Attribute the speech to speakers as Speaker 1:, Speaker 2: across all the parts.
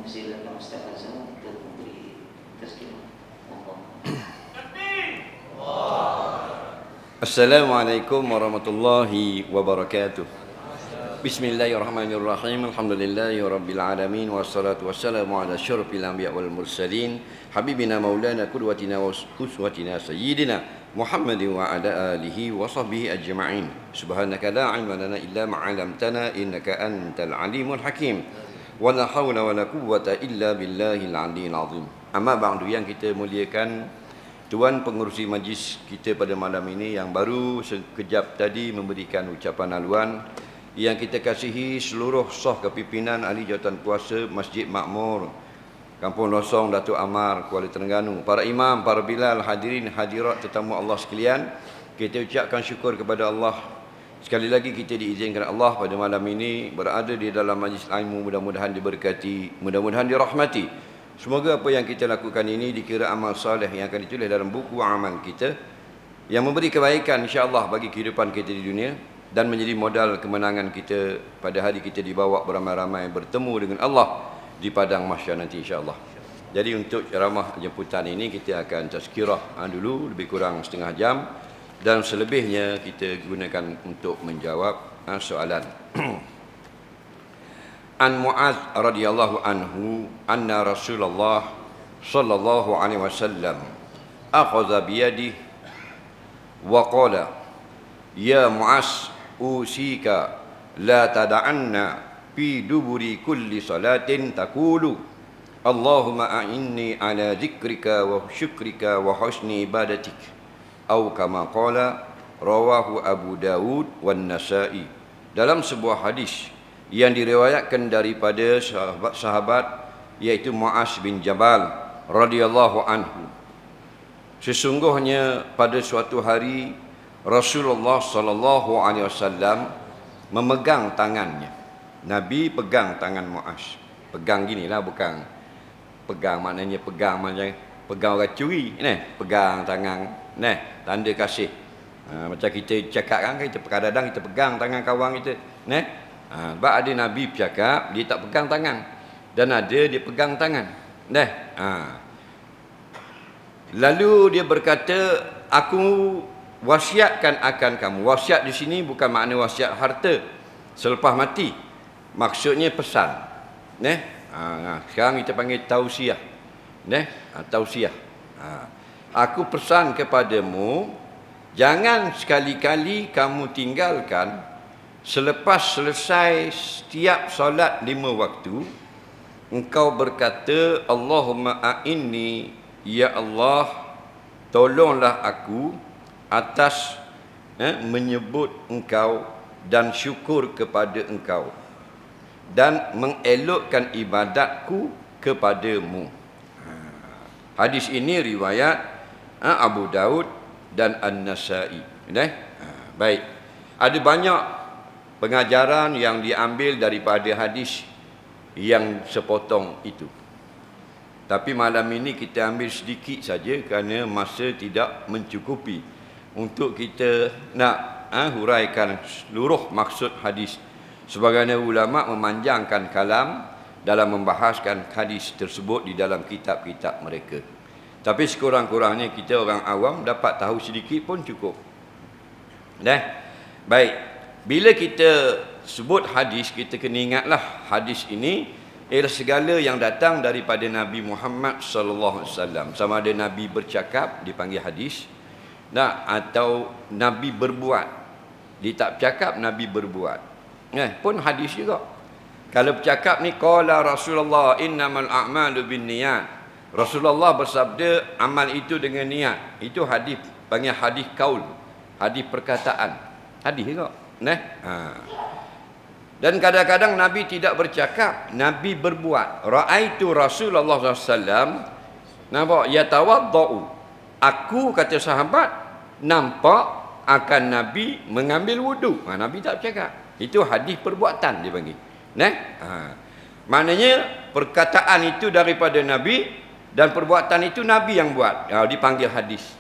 Speaker 1: mempersilakan Ustaz Azam untuk memberi tazkirah.
Speaker 2: Assalamualaikum warahmatullahi wabarakatuh. Bismillahirrahmanirrahim. Alhamdulillahi rabbil alamin, wassalatu wassalamu ala asyrafil anbiya wal mursalin, habibina maulana qudwatina wa uswatina sayyidina Muhammadin wa ala alihi wa sahbihi ajma'in. Subhanaka la ilma lana illa ma 'allamtana innaka antal alimul hakim. Wa la haula wa la quwwata illa billahil aliyyil azim. Amma ba'du, yang kita muliakan Tuan Pengerusi Majlis kita pada malam ini yang baru sekejap tadi memberikan ucapan haluan, yang kita kasihi seluruh sah kepimpinan ahli jawatan kuasa Masjid Makmur Kampung Losong Datuk Amar Kuala Terengganu, para imam, para bilal, hadirin hadirat tetamu Allah sekalian, kita ucapkan syukur kepada Allah. Sekali lagi kita diizinkan Allah pada malam ini berada di dalam majlis ilmu, mudah-mudahan diberkati, mudah-mudahan dirahmati. Semoga apa yang kita lakukan ini dikira amal soleh yang akan ditulis dalam buku amal kita, yang memberi kebaikan insya-Allah bagi kehidupan kita di dunia dan menjadi modal kemenangan kita pada hari kita dibawa beramai-ramai bertemu dengan Allah di padang mahsyar nanti insya-Allah. Jadi untuk ceramah jemputan ini kita akan tazkirah dulu lebih kurang setengah jam, dan selebihnya kita gunakan untuk menjawab soalan. An Mu'adz radhiyallahu anhu anna Rasulullah sallallahu alaihi wasallam akhadha bi yadihi wa qala ya Mu'adz usika la tad'anna fi duburi kulli salatin taqulu Allahumma a'inni ala dzikrika wa syukrika wa husni ibadatik, atau kama qala rawahu Abu Dawud wan Nasa'i. Dalam sebuah hadis yang diriwayatkan daripada sahabat yaitu Mu'adz bin Jabal radhiyallahu anhu, sesungguhnya pada suatu hari Rasulullah sallallahu alaihi wasallam memegang tangannya. Nabi pegang tangan Mu'adz. Pegang ginilah, bukan pegang maknanya pegang orang curi, pegang tangan, tanda kasih. Macam kita cakap kan, kita kadang-kadang kita pegang tangan kawan kita, sebab ada Nabi bercakap dia tak pegang tangan, dan ada dia pegang tangan. Lalu dia berkata, aku wasiatkan akan kamu. Wasiat di sini bukan makna wasiat harta selepas mati, maksudnya pesan. Sekarang kita panggil tausiah. Tausiah. Aku pesan kepadamu, jangan sekali-kali kamu tinggalkan selepas selesai setiap solat 5 waktu, engkau berkata Allahumma a'inni, ya Allah tolonglah aku atas menyebut engkau dan syukur kepada engkau dan mengelokkan ibadatku kepadamu. Hadis ini riwayat Abu Daud dan An-Nasa'i. Baik. Ada banyak pengajaran yang diambil daripada hadis yang sepotong itu. Tapi malam ini kita ambil sedikit saja kerana masa tidak mencukupi untuk kita nak huraikan seluruh maksud hadis. Sebagaimana ulama memanjangkan kalam dalam membahaskan hadis tersebut di dalam kitab-kitab mereka. Tapi sekurang-kurangnya kita orang awam dapat tahu sedikit pun cukup. Baik. Bila kita sebut hadis, kita kena ingatlah hadis ini ialah segala yang datang daripada Nabi Muhammad sallallahu alaihi wasallam. Sama ada Nabi bercakap dipanggil hadis, atau Nabi berbuat. Dia tak bercakap, Nabi berbuat. Pun hadis juga. Kalau bercakap ni qala Rasulullah innamal a'malu binniyat. Rasulullah bersabda amal itu dengan niat. Itu hadis, panggil hadis qaul, hadis perkataan. Hadis juga. Dan kadang-kadang Nabi tidak bercakap, Nabi berbuat. Ra'aitu Rasulullah SAW nampak yatawaddau. Aku, kata sahabat, nampak akan Nabi mengambil wudu. Nabi tak bercakap. Itu hadis perbuatan dia panggil. Maknanya perkataan itu daripada Nabi dan perbuatan itu Nabi yang buat. Dipanggil hadis.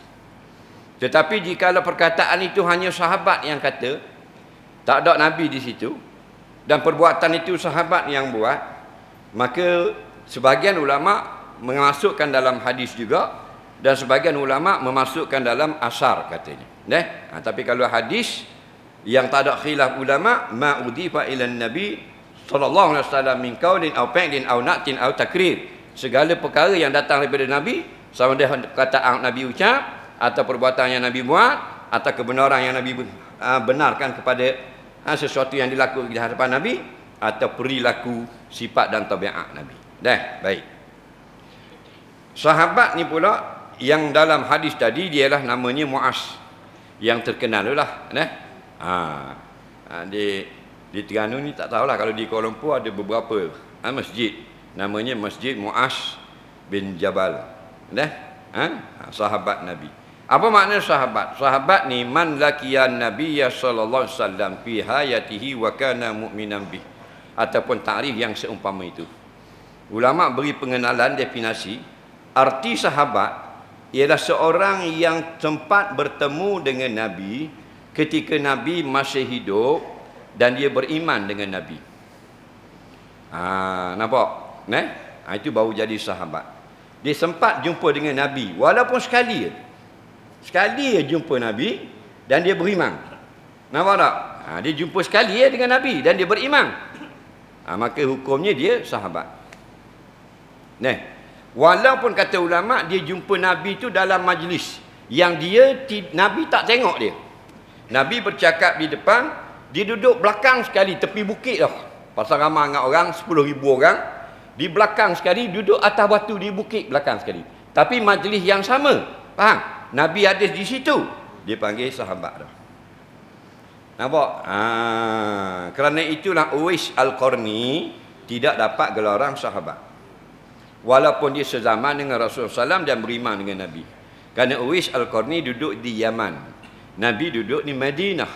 Speaker 2: Tetapi jika perkataan itu hanya sahabat yang kata, tak ada Nabi di situ, dan perbuatan itu sahabat yang buat, maka Sebagian ulama memasukkan dalam hadis juga, dan sebagian ulama memasukkan dalam asar katanya. Tapi kalau hadis yang tak ada khilaf ulama, ma udifa ila nabi sallallahu alaihi wasallam min qaulin aw fi'lin aw na'tin aw takrir. Segala perkara yang datang daripada nabi, sama ada perkataan nabi ucap atau perbuatan yang nabi buat atau kebenaran yang nabi benarkan kepada sesuatu yang dilakukan di hadapan nabi atau perilaku sifat dan tabiat nabi. Baik. Sahabat ni pula yang dalam hadis tadi dialah namanya Muaz, yang terkenal lah. Di Terengganu ni tak tahulah, kalau di Kuala Lumpur ada beberapa masjid, namanya Masjid Muaz bin Jabal. Sahabat Nabi. Apa makna sahabat? Sahabat ni man laqiyan nabiyya sallallahu alaihi wasallam fi hayatihi wa kana mu'minan bih, ataupun takrif yang seumpama itu. Ulama beri pengenalan definisi, arti sahabat ialah seorang yang sempat bertemu dengan Nabi ketika Nabi masih hidup dan dia beriman dengan Nabi. Nampak? Itu baru jadi sahabat. Dia sempat jumpa dengan Nabi walaupun sekali jumpa Nabi dan dia beriman. Nampak tak? Dia jumpa sekali dengan Nabi dan dia beriman. Maka hukumnya dia sahabat. Walaupun kata ulama dia jumpa Nabi tu dalam majlis yang Nabi tak tengok dia. Nabi bercakap di depan, dia duduk belakang sekali tepi bukit dah. Pasal ramai dengan orang, 10,000 orang. Di belakang sekali, duduk atas batu di bukit belakang sekali. Tapi majlis yang sama. Faham? Nabi ada di situ. Dia panggil sahabat dah. Nampak? Kerana itulah Uwais Al-Qarni tidak dapat gelaran sahabat. Walaupun dia sezaman dengan Rasulullah SAW dan beriman dengan Nabi. Kerana Uwais Al-Qarni duduk di Yaman. Nabi duduk di Madinah.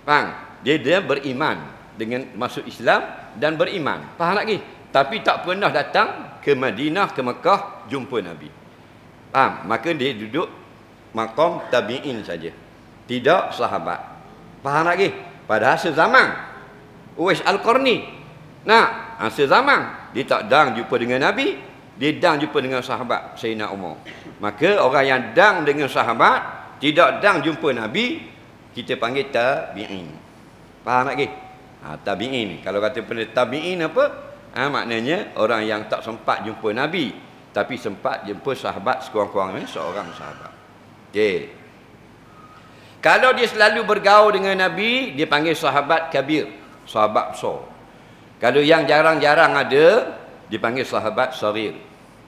Speaker 2: Faham? Dia beriman dengan masuk Islam dan beriman. Faham lagi? Tapi tak pernah datang ke Madinah, ke Mekah jumpa Nabi. Faham? Maka dia duduk maqam tabi'in saja. Tidak sahabat. Faham lagi? Padahal sezaman. Uwais Al-Qarni. Sezaman. Dia tak dang jumpa dengan Nabi, dia dang jumpa dengan sahabat Sayyidina Umar. Maka orang yang dang dengan sahabat, tidak dang jumpa Nabi, kita panggil tabi'in. Faham lagi? Tabi'in. Kalau kata pada tabi'in apa? Maknanya orang yang tak sempat jumpa Nabi, tapi sempat jumpa sahabat sekurang-kurangnya seorang sahabat. Okey. Kalau dia selalu bergaul dengan Nabi, dia panggil sahabat kabir, sahabat besar. Kalau yang jarang-jarang ada, dipanggil sahabat saghir.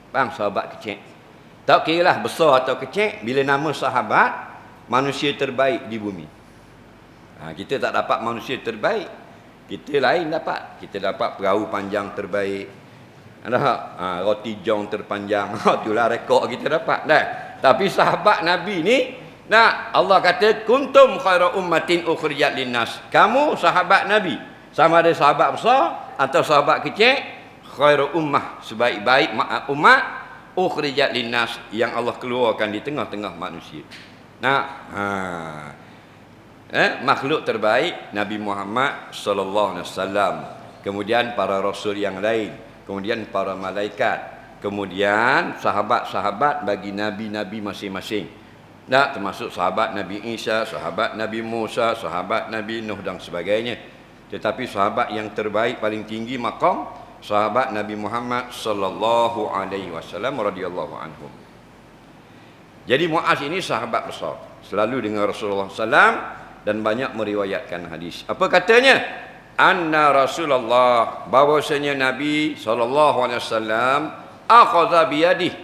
Speaker 2: Faham? Sahabat kecil. Tak kira lah besar atau kecil, bila nama sahabat, manusia terbaik di bumi. Kita tak dapat manusia terbaik, kita lain dapat. Kita dapat perahu panjang terbaik, roti jong terpanjang. Itulah rekod kita dapat. Tapi sahabat Nabi ni, Allah kata kuntum khairu ummatin ukhrijat linnas. Kamu sahabat Nabi, sama ada sahabat besar atau sahabat kecil, khairu ummah, sebaik-baik umat, ukhrijat linnas, yang Allah keluarkan di tengah-tengah manusia. Makhluk terbaik Nabi Muhammad sallallahu alaihi wasallam, kemudian para rasul yang lain, kemudian para malaikat, kemudian sahabat-sahabat bagi nabi-nabi masing-masing. Termasuk sahabat Nabi Isa, sahabat Nabi Musa, sahabat Nabi Nuh dan sebagainya. Tetapi sahabat yang terbaik paling tinggi maqam sahabat Nabi Muhammad sallallahu alaihi wasallam radhiyallahu anhu. Jadi Muaz ini sahabat besar, selalu dengan Rasulullah SAW dan banyak meriwayatkan hadis. Apa katanya? Anna Rasulullah, bahwasanya Nabi sallallahu alaihi wasallam akhadha biyadihi,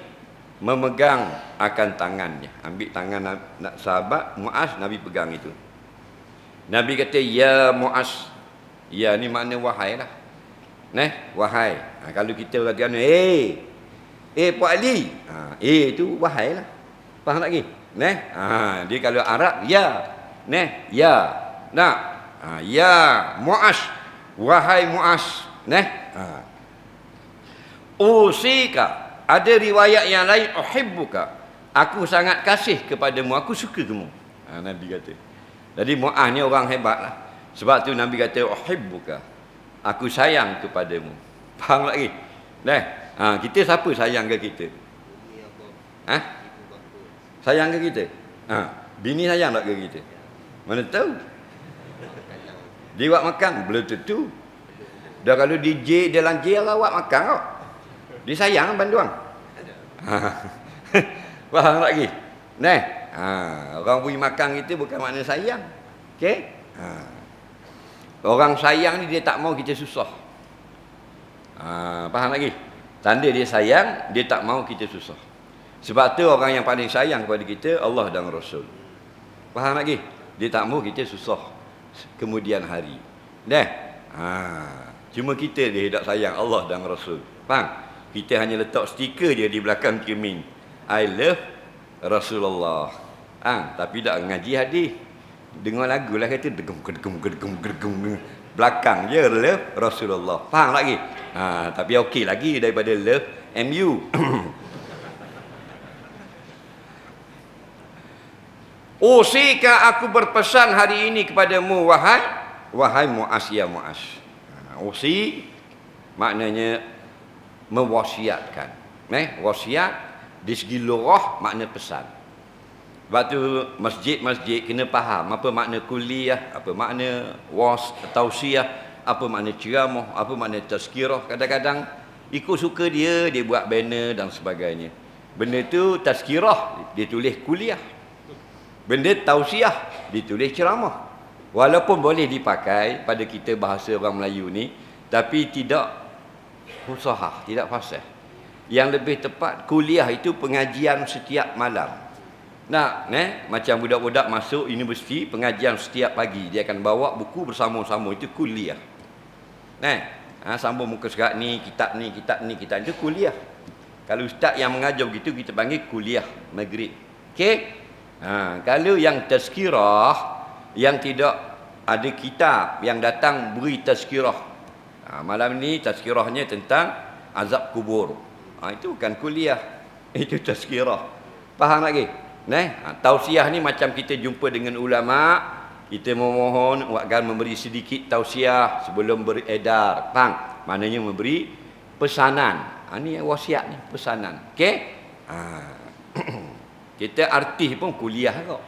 Speaker 2: memegang akan tangannya. Ambil tangan sahabat Muaz, Nabi pegang itu. Nabi kata, ya Muaz. Ya ni makna wahai lah. Wahai. Kalau kita kata Pak Ali, itu wahai lah. Faham lagi? Dia kalau Arab ya. Ya. Ya Muaz, wahai Muaz. Usika, ada riwayat yang lain, uhibbuka, aku sangat kasih kepadamu, aku suka kamu. Nabi kata. Jadi Muaz ni orang hebat lah. Sebab tu Nabi kata uhibbuka, aku sayang kepadamu. Faham lagi? Kita siapa sayang ke kita? Ha? Sayang ke kita? Bini sayang tak ke kita? Mana tahu? Dia buat makan belum tentu. Dah kalau DJ dalam jail awak makan kau. Dia sayang banduang. Faham lagi? Nah, orang beri makan kita bukan makna sayang. Okey? Orang sayang ni dia tak mau kita susah. Faham lagi? Tanda dia sayang, dia tak mau kita susah. Sebab tu orang yang paling sayang kepada kita Allah dan Rasul. Faham lagi? Dia tak mau kita susah kemudian hari. Cuma kita dia tak sayang Allah dan Rasul. Faham? Kita hanya letak stiker dia di belakang cermin. I love Rasulullah. Tapi tak ngaji hadis. Dengar lagu lah kata degum. Belakang je love Rasulullah. Faham lagi? Tapi okey lagi daripada love MU. Usika aku berpesan hari ini kepadamu wahai Muaz ya Muaz. Usi maknanya mewasiatkan. Wasiat di segi lughah makna pesan. Sebab tu masjid-masjid kena faham apa makna kuliah, apa makna tausiah, apa makna ceramah, apa makna tazkirah. Kadang-kadang ikut suka dia buat banner dan sebagainya. Benda tu tazkirah ditulis kuliah. Benda tausiah ditulis ceramah. Walaupun boleh dipakai pada kita bahasa orang Melayu ni, tapi tidak fusahah, tidak fasih. Yang lebih tepat kuliah itu pengajian setiap malam. Macam budak-budak masuk universiti, pengajian setiap pagi dia akan bawa buku bersama-sama, itu kuliah. Sambung muka surat ni, kitab itu kuliah. Kalau ustaz yang mengajar begitu kita panggil kuliah maghrib. Okey? Kalau yang tazkirah yang tidak ada kitab yang datang beri tazkirah. Malam ni tazkirahnya tentang azab kubur. Itu bukan kuliah. Itu tazkirah. Faham lagi? Tausiah ni macam kita jumpa dengan ulama, kita memohon agar memberi sedikit tausiah sebelum beredar. Faham? Maknanya memberi pesanan. Ni wasiat ni, pesanan. Okey? Kita artis pun kuliah kau.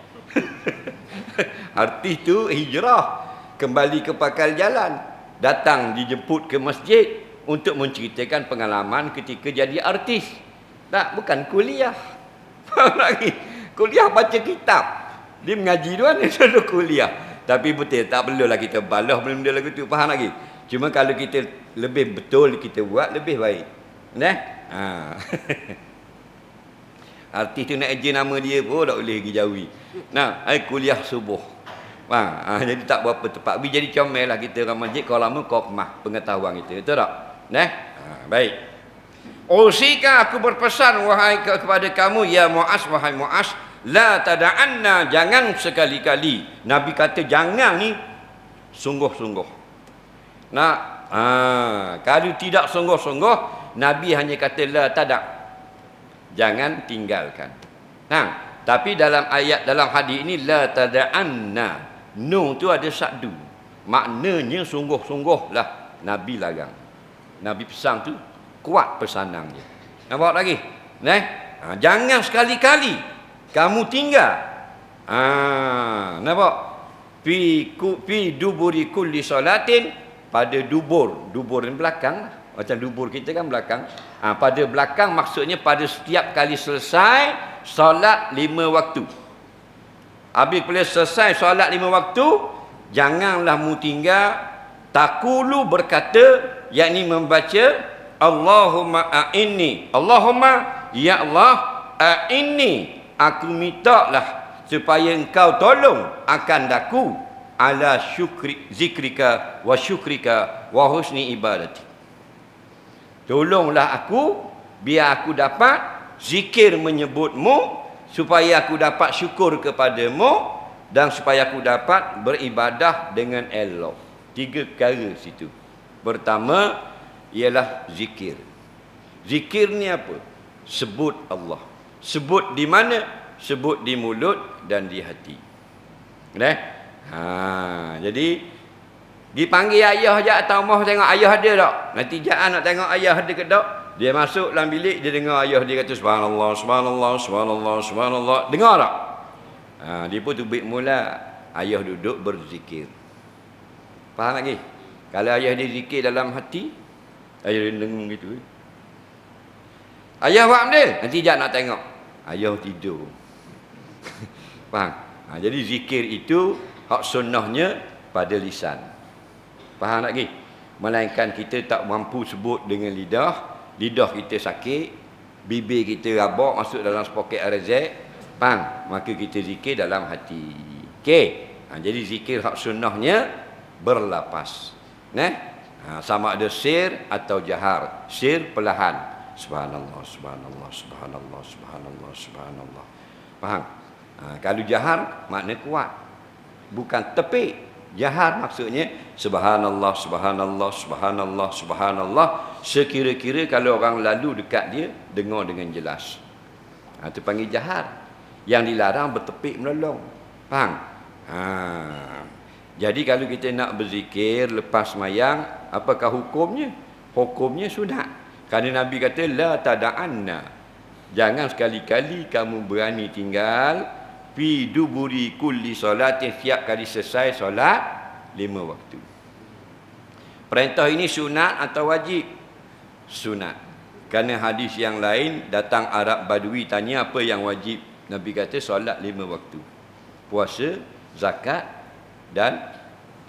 Speaker 2: Artis tu hijrah, kembali ke pangkal jalan, datang dijemput ke masjid untuk menceritakan pengalaman ketika jadi artis. Tak, bukan kuliah. Faham lagi? Kuliah baca kitab. Dia mengaji tuan, dia selalu kuliah. Tapi betul, tak perlulah kita balas benda lagu tu. Faham lagi? Cuma kalau kita lebih betul kita buat, lebih baik. Artis tu nak ejen nama dia pun tak boleh pergi jauhi. Kuliah subuh. Jadi tak berapa tepat. Tapi jadi comel lah kita orang masjid. Kalau lama kau kemah pengetahuan kita. Betul tak? Baik. Usika aku berpesan kepada kamu ya Muaz, wahai Muaz, la tada'anna, jangan sekali-kali. Nabi kata jangan ni sungguh-sungguh. Kalau tidak sungguh-sungguh, Nabi hanya kata la tada', jangan tinggalkan. Tapi dalam ayat, dalam hadis ini la tada'anna, no tu ada sakdu, maknanya sungguh-sungguh lah Nabi larang. Nabi pesan tu kuat pesanan dia. Nampak lagi? Jangan sekali-kali kamu tinggal. Nampak? Fi duburi kulli salatin, pada dubur ni belakang, macam dubur kita kan belakang. Pada belakang maksudnya pada setiap kali selesai solat 5 waktu. Habis bila selesai solat 5 waktu, janganlah mu tinggal takulu berkata, yakni membaca Allahumma a'inni, Allahumma ya Allah a'inni, aku mintalah supaya engkau tolong akan daku ala zikrika wa syukrika wa husni ibadati. Tolonglah aku biar aku dapat zikir menyebutmu, supaya aku dapat syukur kepadamu, dan supaya aku dapat beribadah dengan elok. 3 perkara situ. Pertama ialah zikir. Zikir ni apa? Sebut Allah. Sebut di mana? Sebut di mulut dan di hati. Jadi dipanggil ayah je atau mak tengok ayah ada tak? Nanti jangan nak tengok ayah ada ke tak? Dia masuk dalam bilik, dia dengar ayah dia kata subhanallah, subhanallah, subhanallah, subhanallah. Dengar tak? Dia pun tubik mula. Ayah duduk berzikir. Faham lagi? Kalau ayah dia zikir dalam hati, ayah dia dengung gitu. Ayah buat ambil, nanti jangan nak tengok. Ayah tidur. Faham? Jadi zikir itu hak sunnahnya pada lisan. Faham lagi? Melainkan kita tak mampu sebut dengan lidah, lidah kita sakit, bibir kita rabak masuk dalam sepoket rezek, faham? Maka kita zikir dalam hati. Okey. Jadi zikir hak sunnahnya berlapas. Sama ada sir atau jahar. Sir perlahan. Subhanallah, subhanallah, subhanallah, subhanallah, subhanallah. Faham? Kalau jahar makna kuat. Bukan tepik. Jahar maksudnya subhanallah, subhanallah, subhanallah, subhanallah. Sekira-kira kalau orang lalu dekat dia, dengar dengan jelas. Itu panggil jahar. Yang dilarang bertepik menolong. Faham? Jadi kalau kita nak berzikir lepas mayang, apakah hukumnya? Hukumnya sunat. Kerana Nabi kata la tada'anna. Jangan sekali-kali kamu berani tinggal fi duburi kulli salatin, tiap kali selesai solat 5 waktu. Perintah ini sunat atau wajib? Sunat. Kerana hadis yang lain datang Arab Badui tanya apa yang wajib. Nabi kata solat 5 waktu. Puasa, zakat dan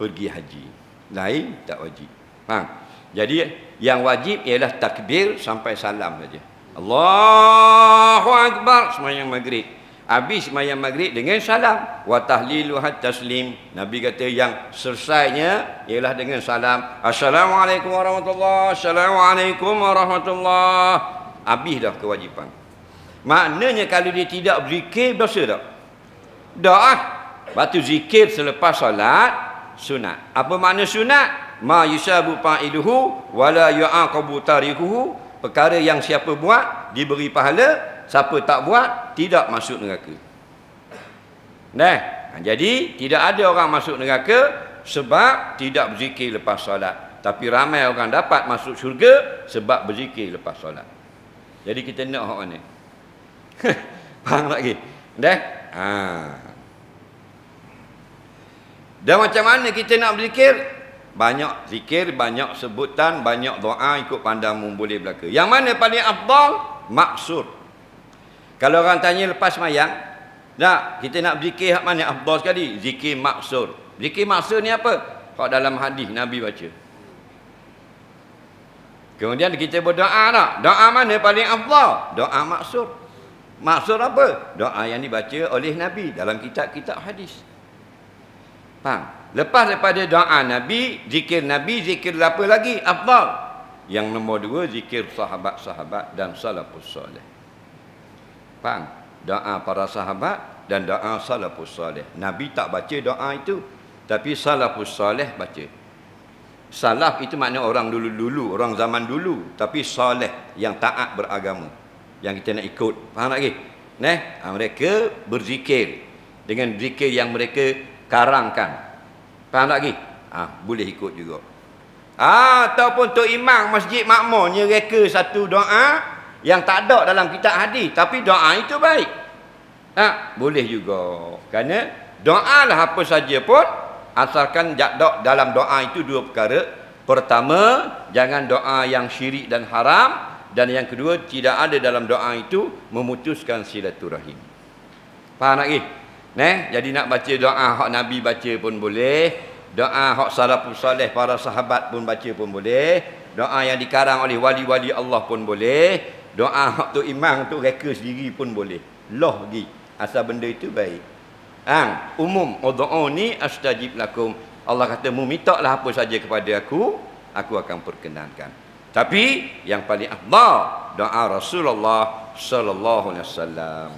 Speaker 2: pergi haji. Lain tak wajib. Faham? Jadi yang wajib ialah takbir sampai salam saja. Allahu Akbar sembahyang maghrib. Habis sembahyang maghrib dengan salam. Wa tahlilu hat taslim. Nabi kata yang selesainya ialah dengan salam. Assalamualaikum warahmatullahi. Assalamualaikum warahmatullahi. Habis dah kewajipan. Maknanya kalau dia tidak berzikir dosa tak? Dah. Batu zikir selepas solat sunat. Apa makna sunat? Ma yusabu fa'iluhu wala yu'aqabu tarikuhu. Perkara yang siapa buat diberi pahala, siapa tak buat tidak masuk neraka. Jadi tidak ada orang masuk neraka sebab tidak berzikir lepas solat. Tapi ramai orang dapat masuk syurga sebab berzikir lepas solat. Jadi kita nak hak mana? Faham lagi? Dan macam mana kita nak berzikir? Banyak zikir, banyak sebutan, banyak doa ikut pandangmu boleh belaka. Yang mana paling afdal? Maksur. Kalau orang tanya lepas mayang, kita nak berzikir hak mana afdal sekali? Zikir maksur. Zikir maksur ni apa? Kalau dalam hadis Nabi baca. Kemudian kita berdoa tak? Doa mana paling afdal? Doa maksur. Maksud apa? Doa yang dibaca oleh Nabi dalam kitab-kitab hadis. Faham? Lepas daripada doa Nabi, zikir apa lagi? Afdal. Yang nombor 2, zikir sahabat-sahabat dan salafus soleh. Faham? Doa para sahabat dan doa salafus soleh. Nabi tak baca doa itu, tapi salafus soleh baca. Salaf itu makna orang dulu-dulu, orang zaman dulu, tapi soleh yang taat beragama, yang kita nak ikut. Faham lagi? Mereka berzikir dengan zikir yang mereka karangkan. Faham lagi? Boleh ikut juga. Ataupun tok imam masjid makmurnya reka satu doa yang tak ada dalam kitab hadis, tapi doa itu baik. Boleh juga. Kerana doa lah apa saja pun, asalkan dalam doa itu 2 perkara. Pertama, jangan doa yang syirik dan haram. Dan yang kedua, tidak ada dalam doa itu memutuskan silaturahim. Faham lagi? Jadi nak baca doa hak Nabi baca pun boleh, doa hak salafus soleh para sahabat pun baca pun boleh, doa yang dikarang oleh wali-wali Allah pun boleh, doa hak tu imam tu reka sendiri pun boleh. Loh lagi, asal benda itu baik. Umum, ud'uni astajib lakum. Allah kata, mu mintalah apa saja kepada aku akan perkenankan. Tapi yang paling afdal doa Rasulullah sallallahu alaihi wasallam.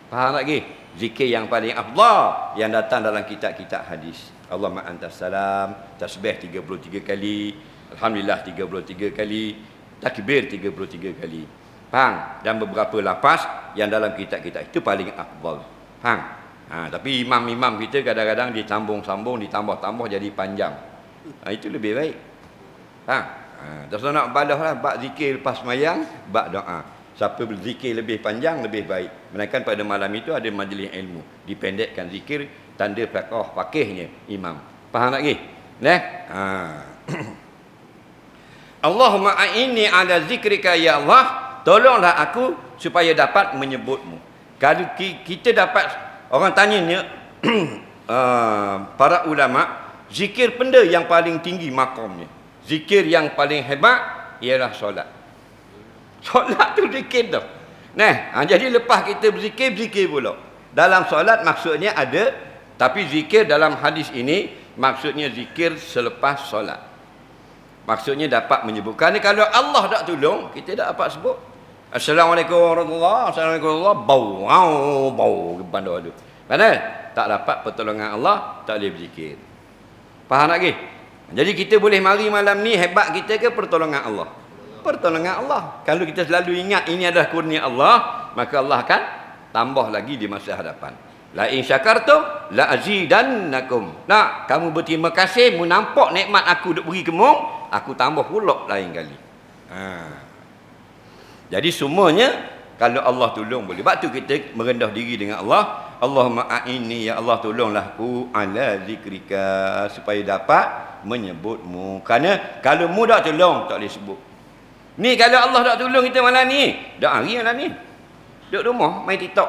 Speaker 2: Faham lagi? Zikir yang paling afdal yang datang dalam kitab-kitab hadis. Allahumma antas salam, tasbih 33 kali, alhamdulillah 33 kali, takbir 33 kali. Faham? Dan beberapa lafaz yang dalam kitab-kitab itu paling afdal. Faham? Tapi imam-imam kita kadang-kadang ditambung-sambung, ditambah-tambah jadi panjang. Itu lebih baik. Faham? Terus nak balas lah, bab zikir lepas semayang, bab doa. Siapa berzikir lebih panjang, lebih baik. Melainkan pada malam itu ada majlis ilmu. Dipendekkan zikir, tanda fakihnya imam. Faham lagi? Allahumma a'inni ala zikrika ya Allah. Tolonglah aku supaya dapat menyebutmu. Kalau kita dapat, orang tanyanya, para ulama, zikir benda yang paling tinggi makamnya. Zikir yang paling hebat ialah solat. Solat tu zikir tu. Jadi lepas kita berzikir, zikir pula. Dalam solat maksudnya ada, tapi zikir dalam hadis ini maksudnya zikir selepas solat. Maksudnya dapat menyebut. Kerana kalau Allah tak tolong, kita tak dapat sebut. Assalamualaikum warahmatullahi wabarakatuh. Bau bandar tu. Padahal tak dapat pertolongan Allah, tak boleh berzikir. Faham lagi? Jadi kita boleh mari malam ni, hebat kita ke pertolongan Allah? Pertolongan Allah. Kalau kita selalu ingat ini adalah kurnia Allah, maka Allah akan tambah lagi di masa hadapan. La in syakartum la azidannakum. Nak kamu berterima kasih, mu nampak nikmat aku duk beri kamu, aku tambah pula lain kali. Jadi semuanya kalau Allah tolong boleh. Sebab tu kita merendah diri dengan Allah. Allahumma a'inni, ya Allah tolonglah aku ala zikrika, supaya dapat menyebutmu. Kerana kalau mu tak tolong, tak boleh sebut. Ni kalau Allah tak tolong kita malam ni, dah hari malam ni duduk rumah main TikTok.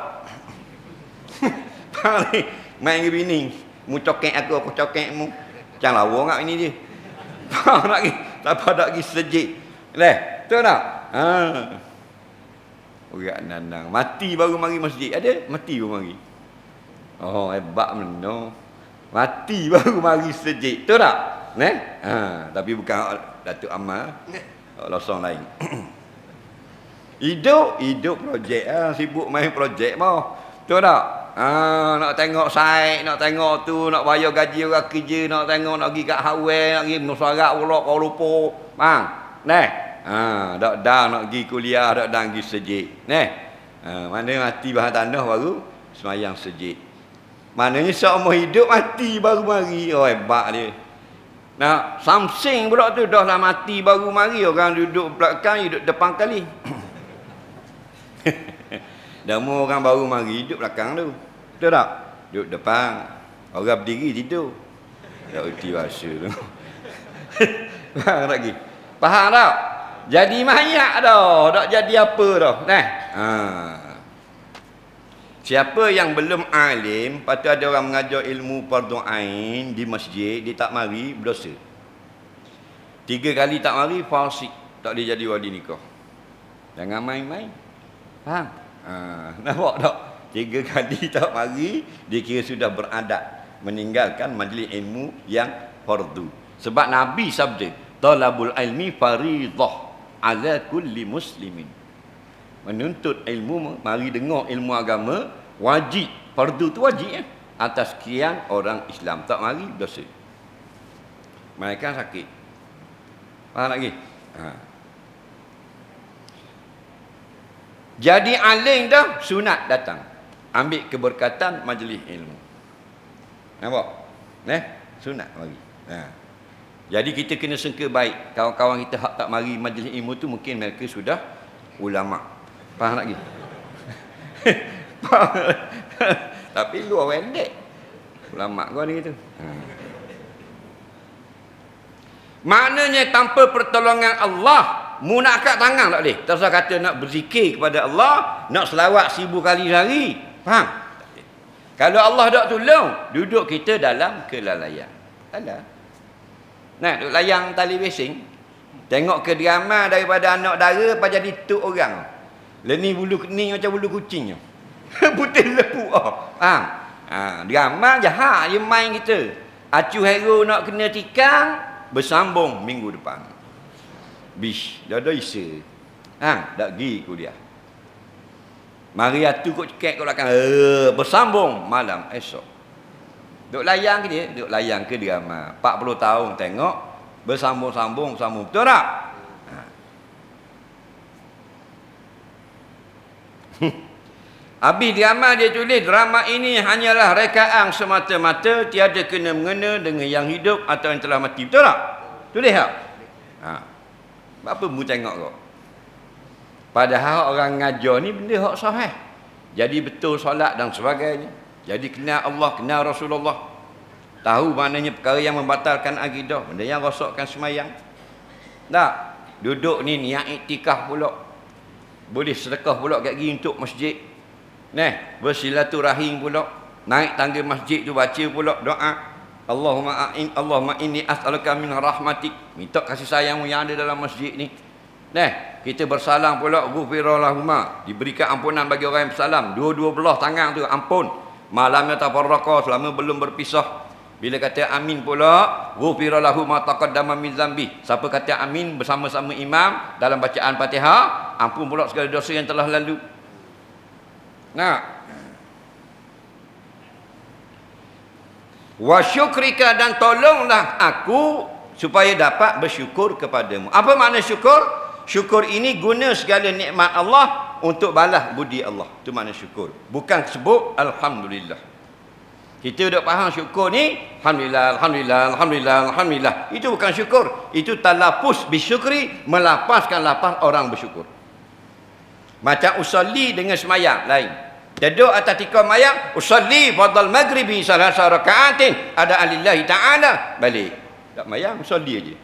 Speaker 2: Main dengan bini, mu cokek aku cokek mu. Jangan lawa ngak ini dia. Tak nak pergi, tak pada pergi sejik. Betul tak? Orang nandang mati baru mari masjid. Ada mati baru mari. Oh, hebat meno. Mati baru mari sejik. Betul tak? Tapi bukan Datuk Amal. Losong lain. Hidup projek sibuk main projek mau. Betul tak? Nak tengok site, nak tengok tu, nak bayar gaji orang kerja, nak tengok nak pergi kat Hawai, nak pergi menusarat pula Kuala Lumpur. Bang. Dak nak pergi kuliah, dak pergi sejik. Mana mati bahan tanah baru semayang sejik. Maknanya seumur hidup mati baru mari. Oh, hebat dia. Nah, Samsing pula tu dah lah mati baru mari, orang duduk belakang, duduk depan kali. Dah mu orang baru mari duduk belakang tu. Betul tak? Duduk depan. Orang berdiri tidur. Tak uti bahasa tu. Faham lagi? Faham tak? Jadi mayat dah. Tak jadi apa dah. Siapa yang belum alim, patut ada orang mengajar ilmu fardu ain di masjid, dia tak mari, berdosa. 3 kali tak mari, fasik. Tak boleh jadi wali nikah. Jangan main-main. Faham? Nampak tak? 3 kali tak mari, dia kira sudah beradat meninggalkan majlis ilmu yang fardu. Sebab Nabi sabda, talabul ilmi faridah ala kulli muslimin. Menuntut ilmu, mari dengar ilmu agama, wajib. Fardu tu wajib atas sekian orang Islam. Tak mari, dosa. Mereka sakit. Faham lagi? Jadi alim dah, sunat datang. Ambil keberkatan majlis ilmu. Nampak? Sunat mari. Jadi kita kena sangka baik. Kawan-kawan kita hak tak mari majlis ilmu tu mungkin mereka sudah ulama. Faham lagi? Tapi luar pendek. Ulama kau ni gitu. Maknanya tanpa pertolongan Allah, mu nak angkat tangan tak boleh. Tak usah kata nak berzikir kepada Allah, nak selawat 1000 kali sehari. Faham? Kalau Allah tak tolong, duduk kita dalam kelalaian. Alah. Duduk layang tali basing. Tengok kediaman daripada anak dara apa jadi tuk orang. Leni bulu kening macam bulu kucing. Putih lepuk. Drama jahat je main kita. Acu hero nak kena tikang, bersambung minggu depan. Bish, dah isa. Tak pergi kuliah. Mari atu kok cekek kat belakang. Bersambung malam esok. Duk layang ke dia? Duk layang ke drama. 40 tahun tengok, bersambung-sambung. Betul tak? Habis drama dia tulis, drama ini hanyalah rekaan semata-mata, tiada kena mengena dengan yang hidup atau yang telah mati. Betul tak? Tulis tak? Apa mu tengok kau? Padahal orang ngajar ni benda hak sahih. Jadi betul solat dan sebagainya. Jadi kenal Allah, kenal Rasulullah. Tahu maknanya perkara yang membatalkan akidah, benda yang rosakkan semayang. Tak, duduk ni niat iktikaf pula. Boleh sedekah pula kat gigi untuk masjid. Bersilaturahim pula. Naik tangga masjid tu baca pula doa. Allahumma inni as'aluka min rahmatik. Minta kasih sayangmu yang ada dalam masjid ni. Kita bersalam pula, ghufira lahuma, diberikan ampunan bagi orang yang bersalam. Dua-dua belah tangan tu ampun. Malamnya tafarraqa, selama belum berpisah. Bila kata amin pula, ghufira lahuma taqaddama min zambi. Siapa kata amin bersama-sama imam dalam bacaan Fatihah, ampun pula segala dosa yang telah lalu. Wa syukrika, dan tolonglah aku supaya dapat bersyukur kepadamu. Apa makna syukur? Syukur ini guna segala nikmat Allah untuk balas budi Allah. Itu makna syukur. Bukan sebut Alhamdulillah. Kita dah faham syukur ni, Alhamdulillah, Alhamdulillah, Alhamdulillah, Alhamdulillah. Itu bukan syukur. Itu talafuz bisyukri, melapaskan lapas orang bersyukur. Macam usalli dengan semayang, lain. Duduk atas tikar mayang, usalli fadal maghribi salasa raka'atin, ada alillahi ta'ala, balik. Tak mayang, usalli aja.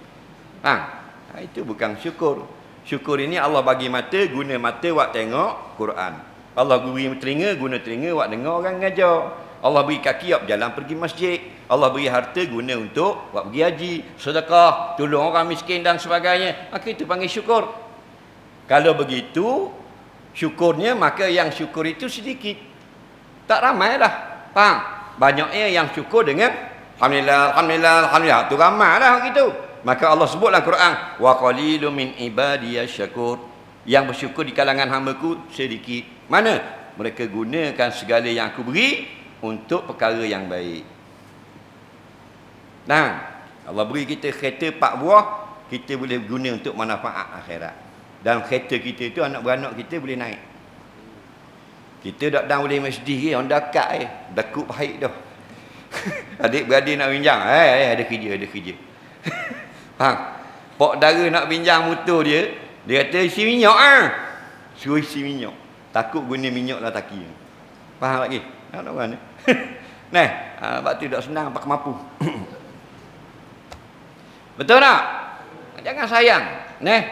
Speaker 2: Itu bukan syukur. Syukur ini Allah bagi mata, guna mata buat tengok Quran. Allah beri telinga, guna telinga buat dengar orang ngajar. Allah beri kaki buat berjalan pergi masjid. Allah beri harta guna untuk buat pergi haji, sedekah, tolong orang miskin dan sebagainya. Maka itu panggil syukur. Kalau begitu, syukurnya maka yang syukur itu sedikit. Tak ramai lah. Faham? Banyaknya yang syukur dengan Alhamdulillah, Alhamdulillah, Alhamdulillah. Itu ramai lah gitu. Maka Allah sebut dalam Quran, wa qalilum min ibadiyasy syakur. Yang bersyukur di kalangan hamba-Ku sedikit. Mana? Mereka gunakan segala yang aku beri untuk perkara yang baik. Allah beri kita kereta 4 buah, kita boleh guna untuk manfaat akhirat. Dalam kereta kita itu anak beranak kita boleh naik. Kita tak boleh masjid orang dekat dekut baik dah. Adik-beradik nak pinjam, ada kerja. Pak dara nak pinjam motor dia, dia kata isi minyak suruh isi minyak. Takut guna minyak lah taki. Faham lagi? Nak mana? Sebab tu tak senang pakai mampu. Betul tak? Jangan sayang.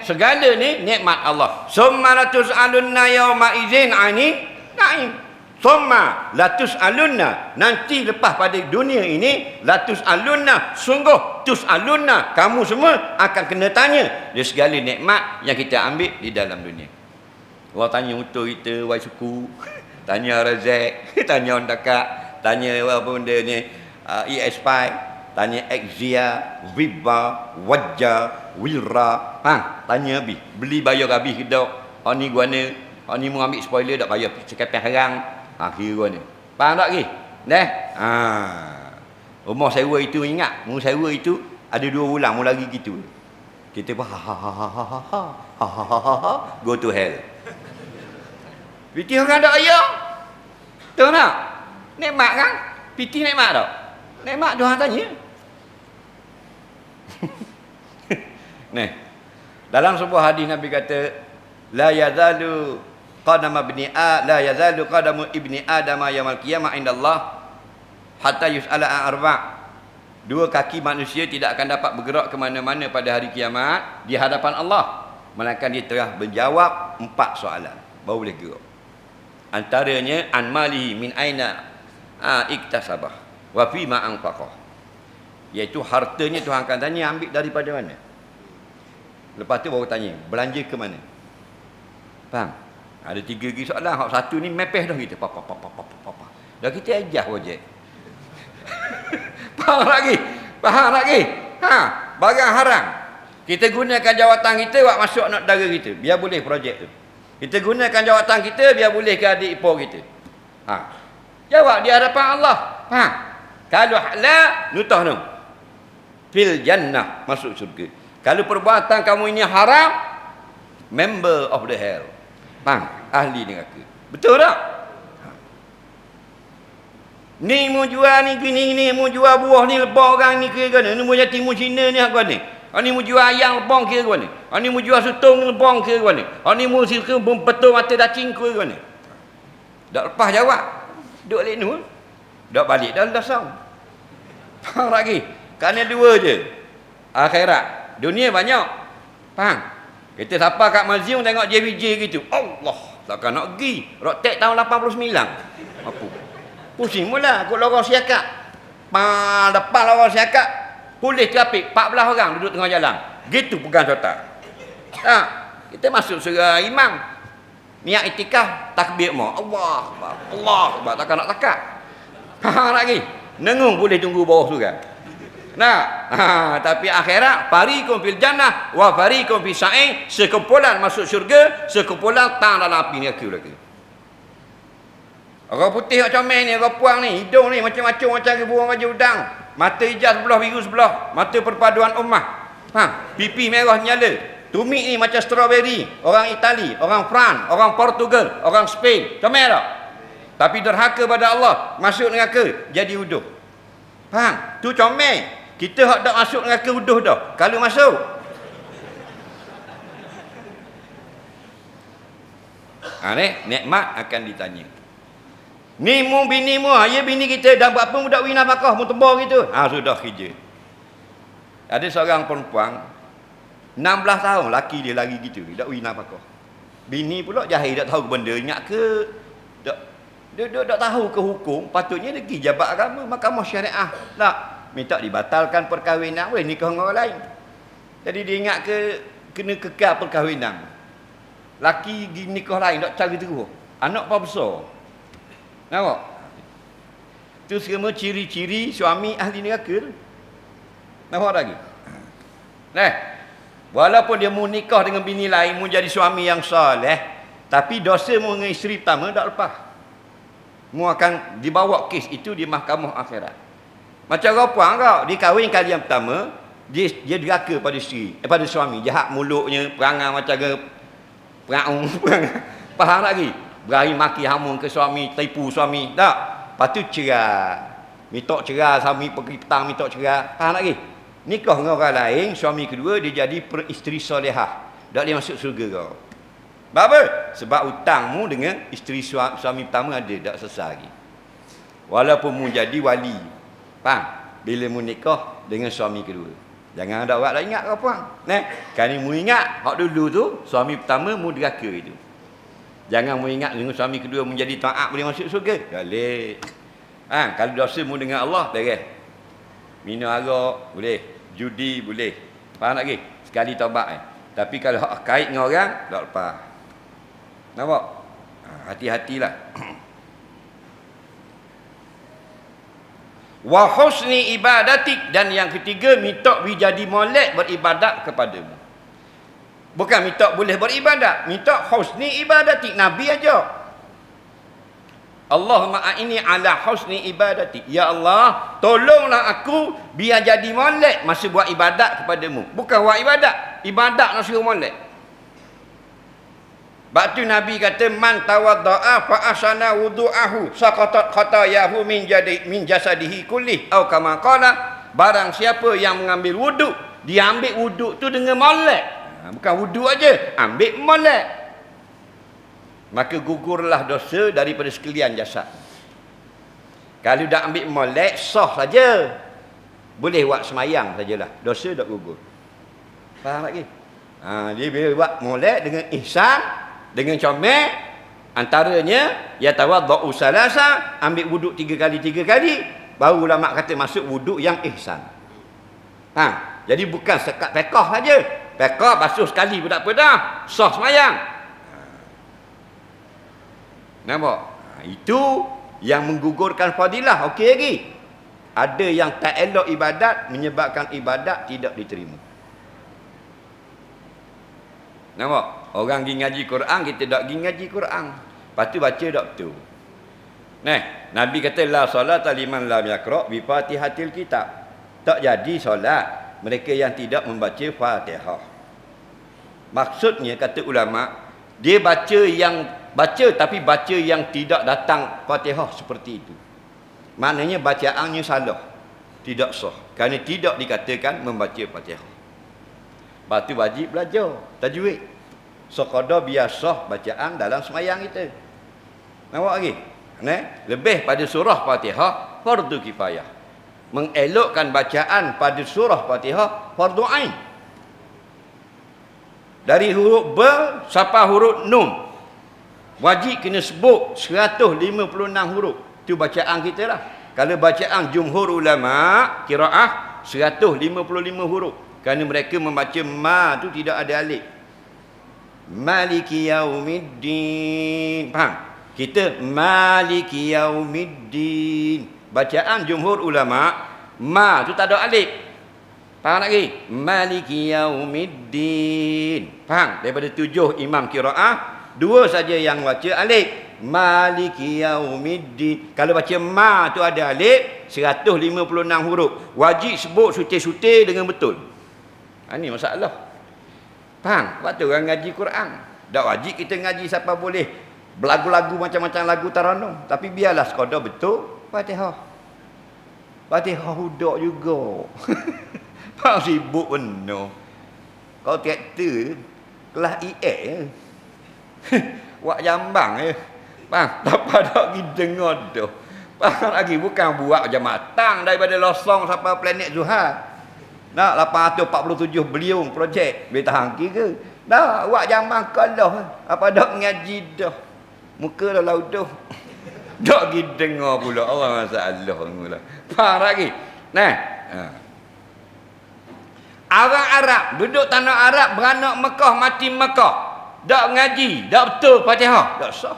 Speaker 2: Segala ni nikmat Allah. Summa latus'alunna yawma idzin 'ani na'im. Summa latus'alunna, nanti lepas pada dunia ini, latus'alunna, sungguh tus'alunna, kamu semua akan kena tanya dia segala nikmat yang kita ambil di dalam dunia. Allah tanya motor kita, wai suku, tanya Razak, tanya orang dekat, tanya apa benda ni, ES5, tanya Exia, Viva, Wajah, Wira, tanya habis, beli bayar habis ke tak, ni guana, ni mau ambil spoiler tak bayar cekapan harang. Akhir ni. Faham tak lagi? Rumah sewa itu ingat, rumah sewa itu ada 2 bulan mu lagi gitu. Kita pun go to hell. Piti orang tak ayah. Tahu tak? Nikmat kan? Piti nikmat tak? Nikmat Tuhan tanya. Dalam sebuah hadis Nabi kata, la yazalu la yazalu qadamu ibni Adam yaumil qiyamah indallah hatta yus'ala an arba'. 2 kaki manusia tidak akan dapat bergerak ke mana-mana pada hari kiamat di hadapan Allah, melainkan dia telah menjawab 4 soalan baru boleh gerak. Antaranya an malihi min aina iktasabah wa fi ma anfaqah, iaitu hartanya Tuhan akan tanya ambil daripada mana. Lepas tu baru tanya belanja ke mana. Faham? Ada 3 lagi soalan. Hak satu ni mepeh dah kita. Dah kita ajah projek. Faham lagi? Barang haram. Kita gunakan jawatan kita buat masuk anak dara kita. Biar boleh projek tu. Kita gunakan jawatan kita biar boleh ke adik ipar kita. Jawab di hadapan Allah. Kalau halal, nutah tu. Fil jannah, masuk syurga. Kalau perbuatan kamu ini haram, member of the hell. Ahli neraka. Betul tak? Ni mu jual ni gini, mu jual buah ni lebah orang ni kira-kira. Ni mu jati mu Cina ni apa ni? Ani mu jual ayam lebong kira mana? Ani mu jual sutong lebong kira mana? Ani mu silka betul mata dacing kira mana? Dak lepas jawab. Duk lek nu. Dak balik dah dasar. Faham lagi? Kerana dua je. Akhirat. Dunia banyak. Faham? Kita siapa kat muzium tengok JVJ gitu. Allah, takkan nak pergi. Rotek tahun 89. Apa? Pusing mula kot lorong siakak. Depan lorong siakak, polis trafik 14 orang duduk tengah jalan. Gitu pegang sotak. Ha, kita masuk surah imam. Niat itikaf, takbir mo. Allah Akbar. Allah Akbar, takkan nak takak. Faham lagi? Nengung boleh tunggu bawah surah. Nah, tapi akhirat fariqum fil jannah wa fariqum fis sa'ir, sekumpulan masuk syurga, sekumpulan tang dalam api neraka lagi. Orang putih kat comel ni, orang puang ni, hidung ni macam-macam macam burung raja udang. Mata hijau sebelah, biru sebelah, mata perpaduan ummah. Ha, pipi merah nyala. Tumit ni macam strawberry, orang Itali, orang France, orang Portugal, orang Spain. Comel tak? Tapi derhaka pada Allah, masuk neraka jadi uduh. Faham? Tu comel. Kita hak tak masuk neraka uduh dah. Kalau masuk. Nikmat akan ditanya. Ni mu bini mu, ya bini kita dah buat apa budak wina pakah mu tebal gitu. Sudah kerja. Ada seorang perempuan 16 tahun laki dia lari gitu, dak wina pakah. Bini pula jahil tak tahu benda, ingat ke dia tak tahu ke hukum, patutnya dia pergi jabat agama, mahkamah syariah. Tak minta dibatalkan perkahwinan, boleh nikah dengan orang lain. Jadi dia ingat ke kena kekal perkahwinan. Laki pergi nikah lain tak cara terus. Anak apa besar. Nampak? Itu semua ciri-ciri suami ahli neraka. Nampak lagi? Walaupun dia mau nikah dengan bini lain, mau jadi suami yang soleh, tapi dosa mu dengan isteri pertama tak lepas. Mu akan dibawa kes itu di mahkamah akhirat. Macam orang puang kau, dia kahwin kali yang pertama, dia deraka pada isteri, pada suami, jahat mulutnya, perangai macam ke perang. Faham lagi? Berani maki hamun ke suami, tipu suami. Tak? Lepas tu cerai. Minta cerai, suami pergi petang minta cerai. Faham lagi? Nikah dengan orang lain, suami kedua dia jadi isteri solehah. Tak boleh masuk surga kau. Sebab apa? Sebab hutangmu dengan isteri suami pertama ada, tak selesai lagi. Walaupun mu jadi wali. Faham? Bila mu nikah dengan suami kedua. Jangan ada orang dah ingat kau puang. Kan mu ingat hak dulu tu suami pertama mu deraka itu. Jangan mu ingat dengan suami kedua mu jadi taat boleh masuk surga. Boleh. Kalau dosa mu dengan Allah beres. Minum arak boleh, judi boleh. Faham lagi? Sekali taubat Tapi kalau hak kait dengan orang tak lepas. Nampak? Hati-hatilah. Wa husni ibadatik, dan yang ketiga minta jadi molek beribadat kepadamu. Bukan minta boleh beribadat, minta husni ibadatik. Nabi aja. Allahumma a'inni ala husni ibadatik. Ya Allah, tolonglah aku biar jadi molek masa buat ibadat kepadamu. Bukan buat ibadat, ibadat nak suruh molek. Batu Nabi kata man tawadda'a fa asana wudu'ahu saqatat khatayahu min jasadihi kullih, atau kama qala, barang siapa yang mengambil wuduk, dia ambil wuduk tu dengan molek. Bukan wuduk aja, ambil molek, maka gugurlah dosa daripada sekalian jasad. Kalau dah ambil molek sah saja, boleh buat semayang sajalah, dosa dah gugur. Faham lagi? Dia bila buat molek dengan ihsan, dengan comel, antaranya ya tawaddau salasa, ambil wuduk 3 kali, baru ulama kata masuk wuduk yang ihsan. Jadi bukan sekat fiqh saja. Fiqh basuh sekali pun tak apa dah, sah semayang. Nampak? Itu yang menggugurkan fadilah. Okey lagi. Ada yang tak elok ibadat menyebabkan ibadat tidak diterima. Nampak? Orang pergi ngaji Quran, kita tak pergi ngaji Quran. Lepas tu baca tak betul. Nabi kata la salata liman lam yaqra bi Fatihatil kitab. Tak jadi solat mereka yang tidak membaca Fatihah. Maksudnya kata ulama, dia baca tapi baca yang tidak datang Fatihah seperti itu. Maknanya bacaannya salah, tidak sah, kerana tidak dikatakan membaca Fatihah. Lepas tu wajib belajar tajwid. Sekadar biasa bacaan dalam semayang kita. Nampak lagi? Lebih pada surah Fatihah fardu kifayah. Mengelokkan bacaan pada surah Fatihah fardu ain. Dari huruf ba sampai huruf nun. Wajib kena sebut 156 huruf. Itu bacaan kita lah. Kalau bacaan jumhur ulama qiraah 155 huruf. Kerana mereka membaca ma tu tidak ada alif. Maliki yaumiddin. Faham? Kita maliki yaumiddin. Bacaan jumhur ulama ma tu tak ada alif. Faham lagi? Maliki yaumiddin. Faham? Daripada 7 imam qiraah, 2 saja yang baca alif. Maliki yaumiddin. Kalau baca ma tu ada alif, 156 huruf. Wajib sebut sutir-sutir dengan betul. Ini masalah. Faham? Sebab tu orang ngaji Quran. Tak wajib kita ngaji siapa boleh belagu-lagu macam-macam lagu taranum. Tapi biarlah sekadar betul Fatihah. Fatihah hudak juga. Faham sibuk benar. Kau traktor kelas EA. Buat jambang je. Faham? Tak pada pergi dengar tu. Faham lagi? Bukan buat macam matang daripada losong sampai planet Zuhal. Nak 847 bilion projek. Boleh tahan ke? Dah, buat jambang kalah. Apa dak ngaji dah. Muka dah laut dah. Dak pergi dengar pula. Allah masalah mula. Faham lagi? Nah. Orang Arab duduk tanah Arab, beranak Mekah, mati Mekah. Tak ngaji, tak betul Fatihah, tak sah.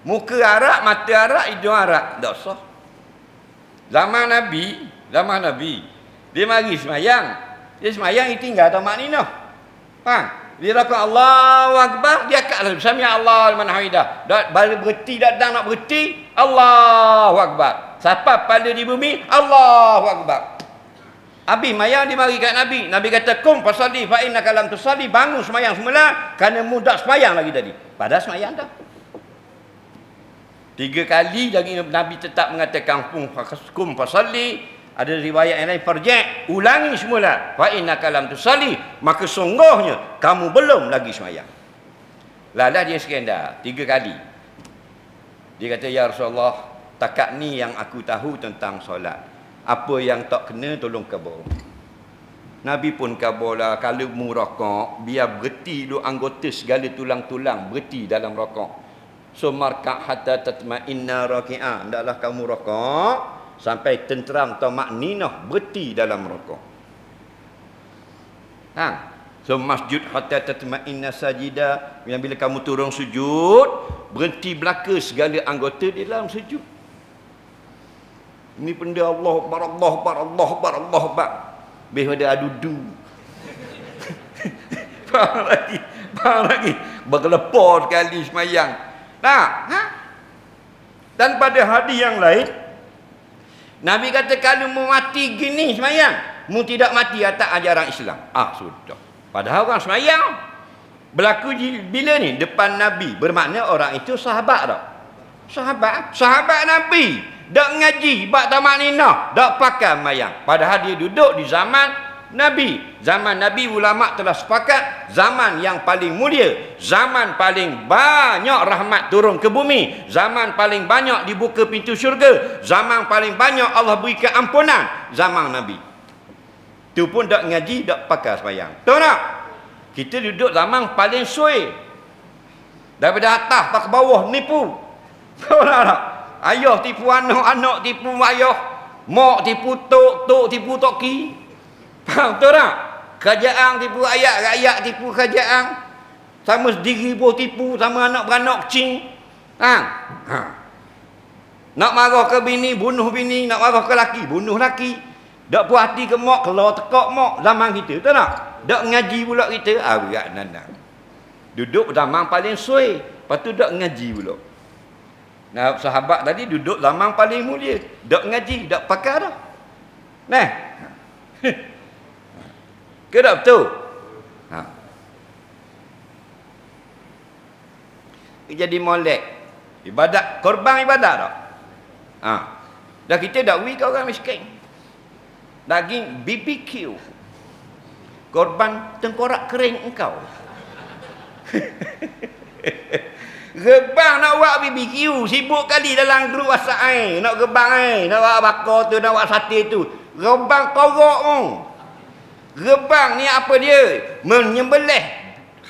Speaker 2: Muka Arab, mata Arab, hidung Arab, tak sah. Zaman Nabi, dia mari semayang. Dia semayang, dia tinggal atau makninah. Dia rakam Allahu Akbar, dia akak Sami Allah liman hamidah. Baru berhenti, datang nak berhenti, Allahu Akbar. Siapa pada di bumi, Allahu Akbar. Habis mayang dia mari kat Nabi. Nabi kata, "Kum fasalli fa innaka lam tusalli." Bangun semayang semula kerana mu tak semayang lagi tadi. Padahal semayang dah. 3 kali lagi Nabi tetap mengatakan kum fasalli. Ada riwayat yang lain farji', ulangi semula. Fa innaka lam tusalli, maka sungguhnya kamu belum lagi semayang. Lalah dia skandal 3 kali. Dia kata, "Ya Rasulullah, takat ni yang aku tahu tentang solat. Apa yang tak kena tolong khabar." Nabi pun khabarlah, kalau mu rakaat biar berhenti duk anggota segala tulang-tulang berhenti dalam rakaat. So marka' hatta tatma'inna raki'ah. Hendaklah kamu rakaat sampai tenteram atau makninah berhenti dalam rakaat. So masjud hatta tatma'inna sajida. Yang bila kamu turun sujud, berhenti belaka segala anggota di dalam sujud. Ini benda Allah Akbar, Allah Akbar, Allah Akbar, Allah Akbar. Lebih pada adudu. Faham lagi? Bergelepar sekali semayang. Dan pada hadis yang lain, Nabi kata kalau mu mati gini semayang, mu tidak mati atas ajaran Islam. Sudah. Padahal orang semayang berlaku bila ni? Depan Nabi. Bermakna orang itu sahabat tak? Sahabat Nabi. Tak ngaji, bak tamak ninah, tak pakai mayang. Padahal dia duduk di zaman Nabi. Zaman Nabi ulama telah sepakat zaman yang paling mulia, zaman paling banyak rahmat turun ke bumi, zaman paling banyak dibuka pintu syurga, zaman paling banyak Allah beri keampunan, zaman Nabi. Tu pun tak ngaji, tak pakai sembahyang. Tahu tak? Kita duduk zaman paling suai. Daripada atas tak ke bawah nipu. Tahu tak? Ayah tipu anak, anak tipu ayah, mak tipu tok, tok tipu toki. Faham betul tak? Kerajaan tipu rakyat, rakyat tipu kerajaan. Sama sendiri pun tipu, sama anak beranak kecil. Nak marah ke bini, bunuh bini. Nak marah ke laki, bunuh laki. Tak puas hati ke mak, keluar tekak mak. Zaman kita, betul tak? Tak ngaji pula kita. Berat nanang. Duduk zaman paling suai. Lepas tu tak ngaji pula. Nah, sahabat tadi duduk zaman paling mulia. Tak ngaji, tak pakai dah. Nah. Ke tak betul? Jadi molek. Ibadat, korban ibadat tak? Dah kita dak beri ke orang miskin. Daging BBQ. korban tengkorak kering engkau. Gebang nak buat BBQ, sibuk kali dalam grup WhatsApp nak gebang nak buat bakar tu, nak buat sate tu. Gebang korok mu. Gebang ni apa dia? Menyembelih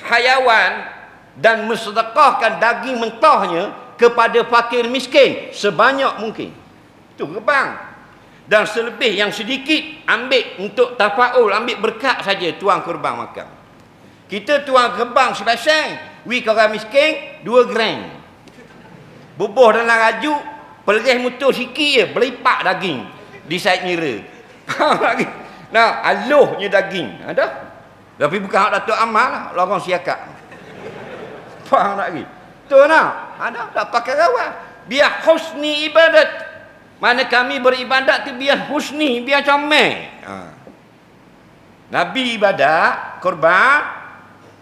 Speaker 2: hayawan dan mensedekahkan daging mentahnya kepada fakir miskin sebanyak mungkin. Itu gebang. Dan selebih yang sedikit ambil untuk tafaul, ambil berkat saja tuang korban makan. Kita tuang gebang sepasang, orang miskin 2 gram. Bubuh dalam raju, perih mutu sikit je, berlipat daging di side mirror. Nah, aluhnya daging. Ada? Tapi bukan hak Datuk Amal lah, lorong siakak. Faham tak lagi? Tu nak? Ada? Tak pakai rawat. Biar husni ibadat. Mana kami beribadat tu biar husni, biar comel. Nabi ibadat, korban,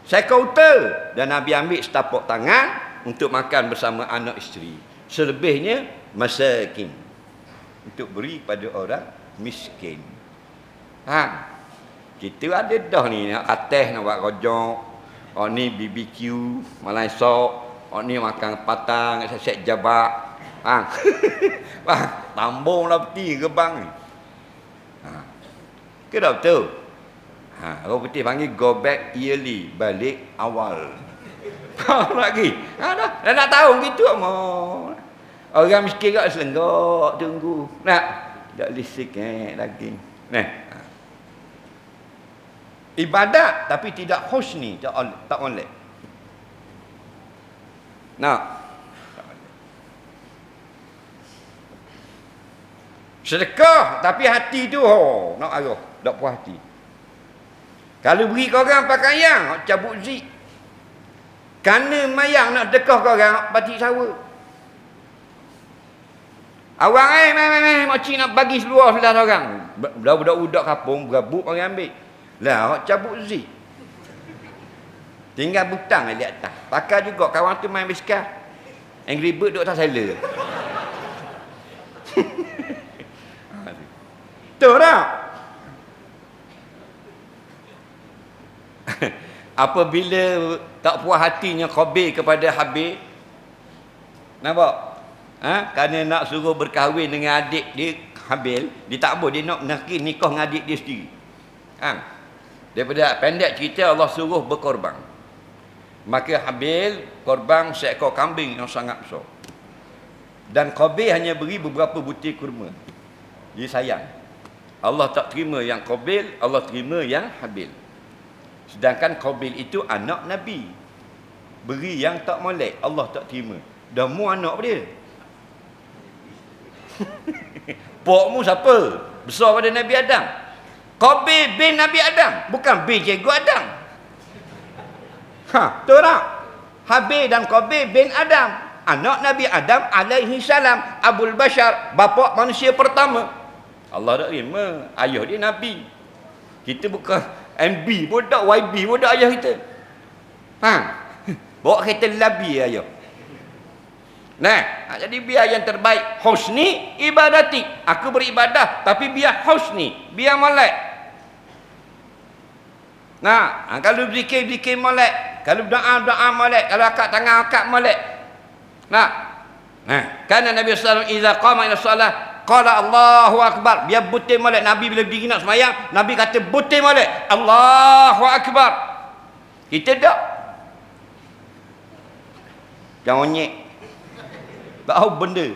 Speaker 2: sekauter. Dan Nabi ambil setapak tangan untuk makan bersama anak isteri. Selebihnya, masakin. Untuk beri pada orang miskin. Kita ada dah ni, atas nak buat rojok. Oh ni BBQ, malai sok. Oh ni makan patang, set jabak. Tambung lah peti gebang ni. Ke tak betul? Orang putih panggil go back yearly, balik awal. Faham lagi? Dah nak tahu gitu amor. Orang miskin kat selenggak tunggu. Nak tak lisik daging. Nah. Ibadat tapi tidak husni, tak molek. Nah. Sedekah tapi hati tu nak arah, tak puas hati. Kalau beri kau orang pakaian, cabut zik. Kerana mayang nak sedekah kau orang batik sawa. Awang makcik nak bagi seluar sebelah orang. Budak-budak kampung berabuk orang ambil. Lah cabut zik. Tinggal butang di atas. Pakai juga kawan tu main biskar. Angry Bird duduk atas seller. Betul tak? Apabila tak puas hatinya Qabil kepada Habil, nampak? Kerana nak suruh berkahwin dengan adik dia Habil, dia tak boleh, dia nak nikah dengan adik dia sendiri. Daripada pendek cerita, Allah suruh berkorban. Maka Habil korban seekor kambing yang sangat besar. Dan Qabil hanya beri beberapa butir kurma. Dia sayang. Allah tak terima yang Qabil, Allah terima yang Habil. Sedangkan Qabil itu anak Nabi. Beri yang tak molek, Allah tak terima. Dah mu anak dia. Pokmu siapa? Besar pada Nabi Adam. Qabil bin Nabi Adam, bukan bin cikgu Adam. Betul tak? Habil dan Qabil bin Adam, anak Nabi Adam alaihi salam, Abul Bashar, bapa manusia pertama. Allah tak terima. Ayah dia Nabi. Kita bukan MB pun tak, YB pun tak ayah kita. Bawa kereta labi ayah. Nah, jadi biar yang terbaik husni ibadati. Aku beribadah tapi biar husni, biar molek. Nah, kalau zikir molek, kalau doa molek, kalau akad tangan akad molek. Nah, kerana Nabi sallallahu alaihi wasallam idza qama ila solat qala Allahu akbar. Biar butir molek. Nabi bila diri nak sembahyang, Nabi kata butir molek, Allahu akbar. Kita tak. Jangan onyek. Tahu benda.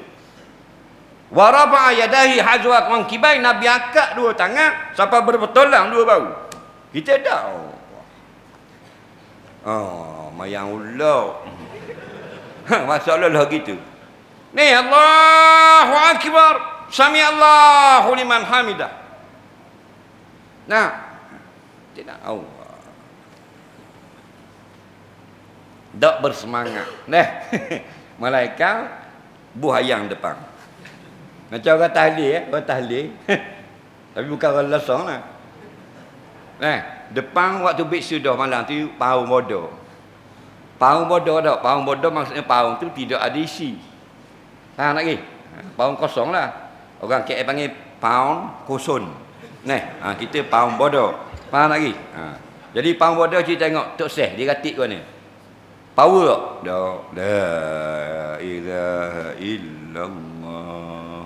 Speaker 2: Wa rafa'a yadahi hazwa mankibai. Nabi angkat dua tangan sampai berbetulang dua bahu. Kita tak. Mayang ulau. Masalah lah gitu. Ni Allahu akbar. Sami Allahu liman hamidah. Nah, tidak tahu. Tak bersemangat. Nah, malaikat buhayang depan. Macam orang tahlil, orang tahlil. Tapi bukan orang lesong lah. Depan waktu biksu dah malam tu paung bodoh. Paung bodoh tak? Paung bodoh maksudnya paung tu tidak ada isi. Faham lagi? Paung kosong lah. Orang KL panggil paung kosong. Kita paung bodoh. Faham lagi? Jadi pang bodoh kita tengok Tok Seh dia katik kau ni. Power tak? La ilaha illallah.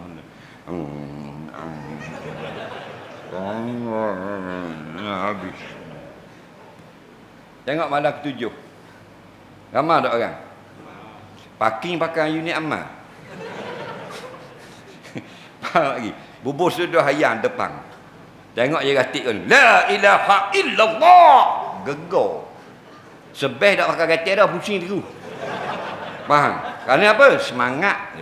Speaker 2: Habis. Tengok malam ke-7. Ramai tak orang? Parking pakai unit amal. Faham lagi? Bubur sudah hayang depan. Tengok dia katik kan. La ilaha illallah. Gegar. Sebeh tak pakai katik dah, pusing dulu. Faham? Kerana apa? Semangat.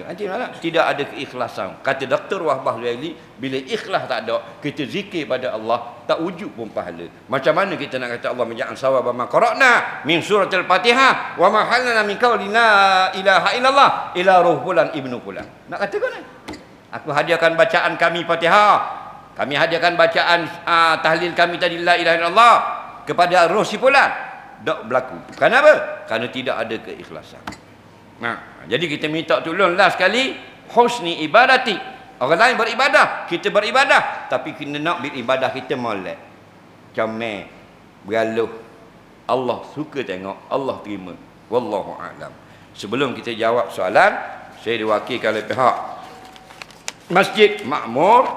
Speaker 2: Tidak ada keikhlasan. Kata Dr. Wahbah Zuhaili, bila ikhlas tak ada, kita zikir pada Allah, tak wujud pun pahala. Macam mana kita nak kata Allah menja'al sawab ma qara'na min suratul Fatihah wa ma halana min qawli la ilaha illallah ila ruh fulan ibnu fulan. Nak kata kau ni? Aku hadiahkan bacaan kami Fatihah. Kami hadiahkan bacaan tahlil kami tadi la ilaha illallah kepada roh si fulan. Tak berlaku. Kenapa? Kerana tidak ada keikhlasan. Nah, jadi kita minta tolonglah sekali husni ibadati. Orang lain beribadah, kita beribadah, tapi kita nak beribadah kita molek. Comel, bergaluh. Allah suka tengok, Allah terima. Wallahu a'lam. Sebelum kita jawab soalan, saya diwakilkan oleh pihak Masjid Makmur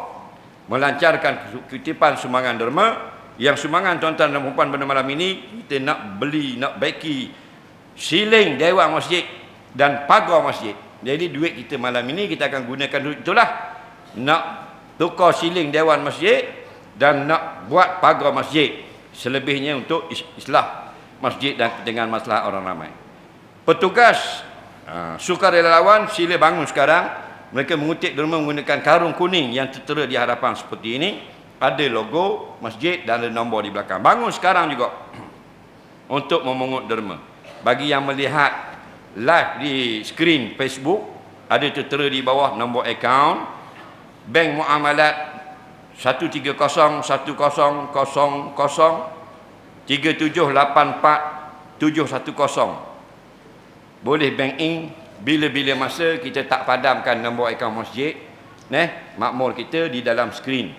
Speaker 2: melancarkan kutipan sumbangan derma. Yang sumbangan tuan-tuan dan puan pada malam ini, kita nak beli, nak baiki siling dewan masjid dan pagar masjid. Jadi duit kita malam ini kita akan gunakan duit itulah nak tukar siling dewan masjid dan nak buat pagar masjid. Selebihnya untuk islah masjid dan dengan masalah orang ramai. Petugas sukarelawan sila bangun sekarang. Mereka mengutip derma menggunakan karung kuning yang tertera di hadapan seperti ini. Ada logo masjid dan ada nombor di belakang. Bangun sekarang juga untuk memungut derma. Bagi yang melihat live di skrin Facebook, ada tertera di bawah nombor akaun Bank Muamalat 130003784 boleh bank in bila-bila masa. Kita tak padamkan nombor akaun masjid makmur kita di dalam skrin.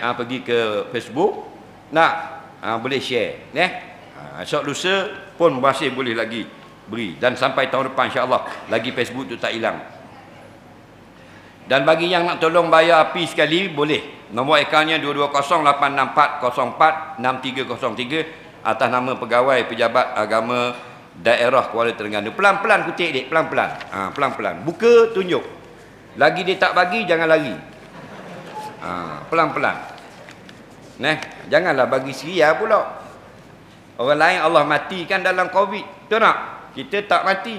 Speaker 2: Pergi ke Facebook nak boleh share esok lusa pun masih boleh lagi beri, dan sampai tahun depan insya-Allah lagi Facebook tu tak hilang. Dan bagi yang nak tolong bayar api sekali boleh. Nombor akaunnya 220864046303 atas nama pegawai pejabat agama daerah Kuala Terengganu. Pelan-pelan kutip dik, pelan-pelan. Pelan-pelan. Buka tunjuk. Lagi dia tak bagi jangan lari. Pelan-pelan. Janganlah bagi seria pula. Orang lain Allah matikan dalam Covid. Betul tak? Kita tak mati.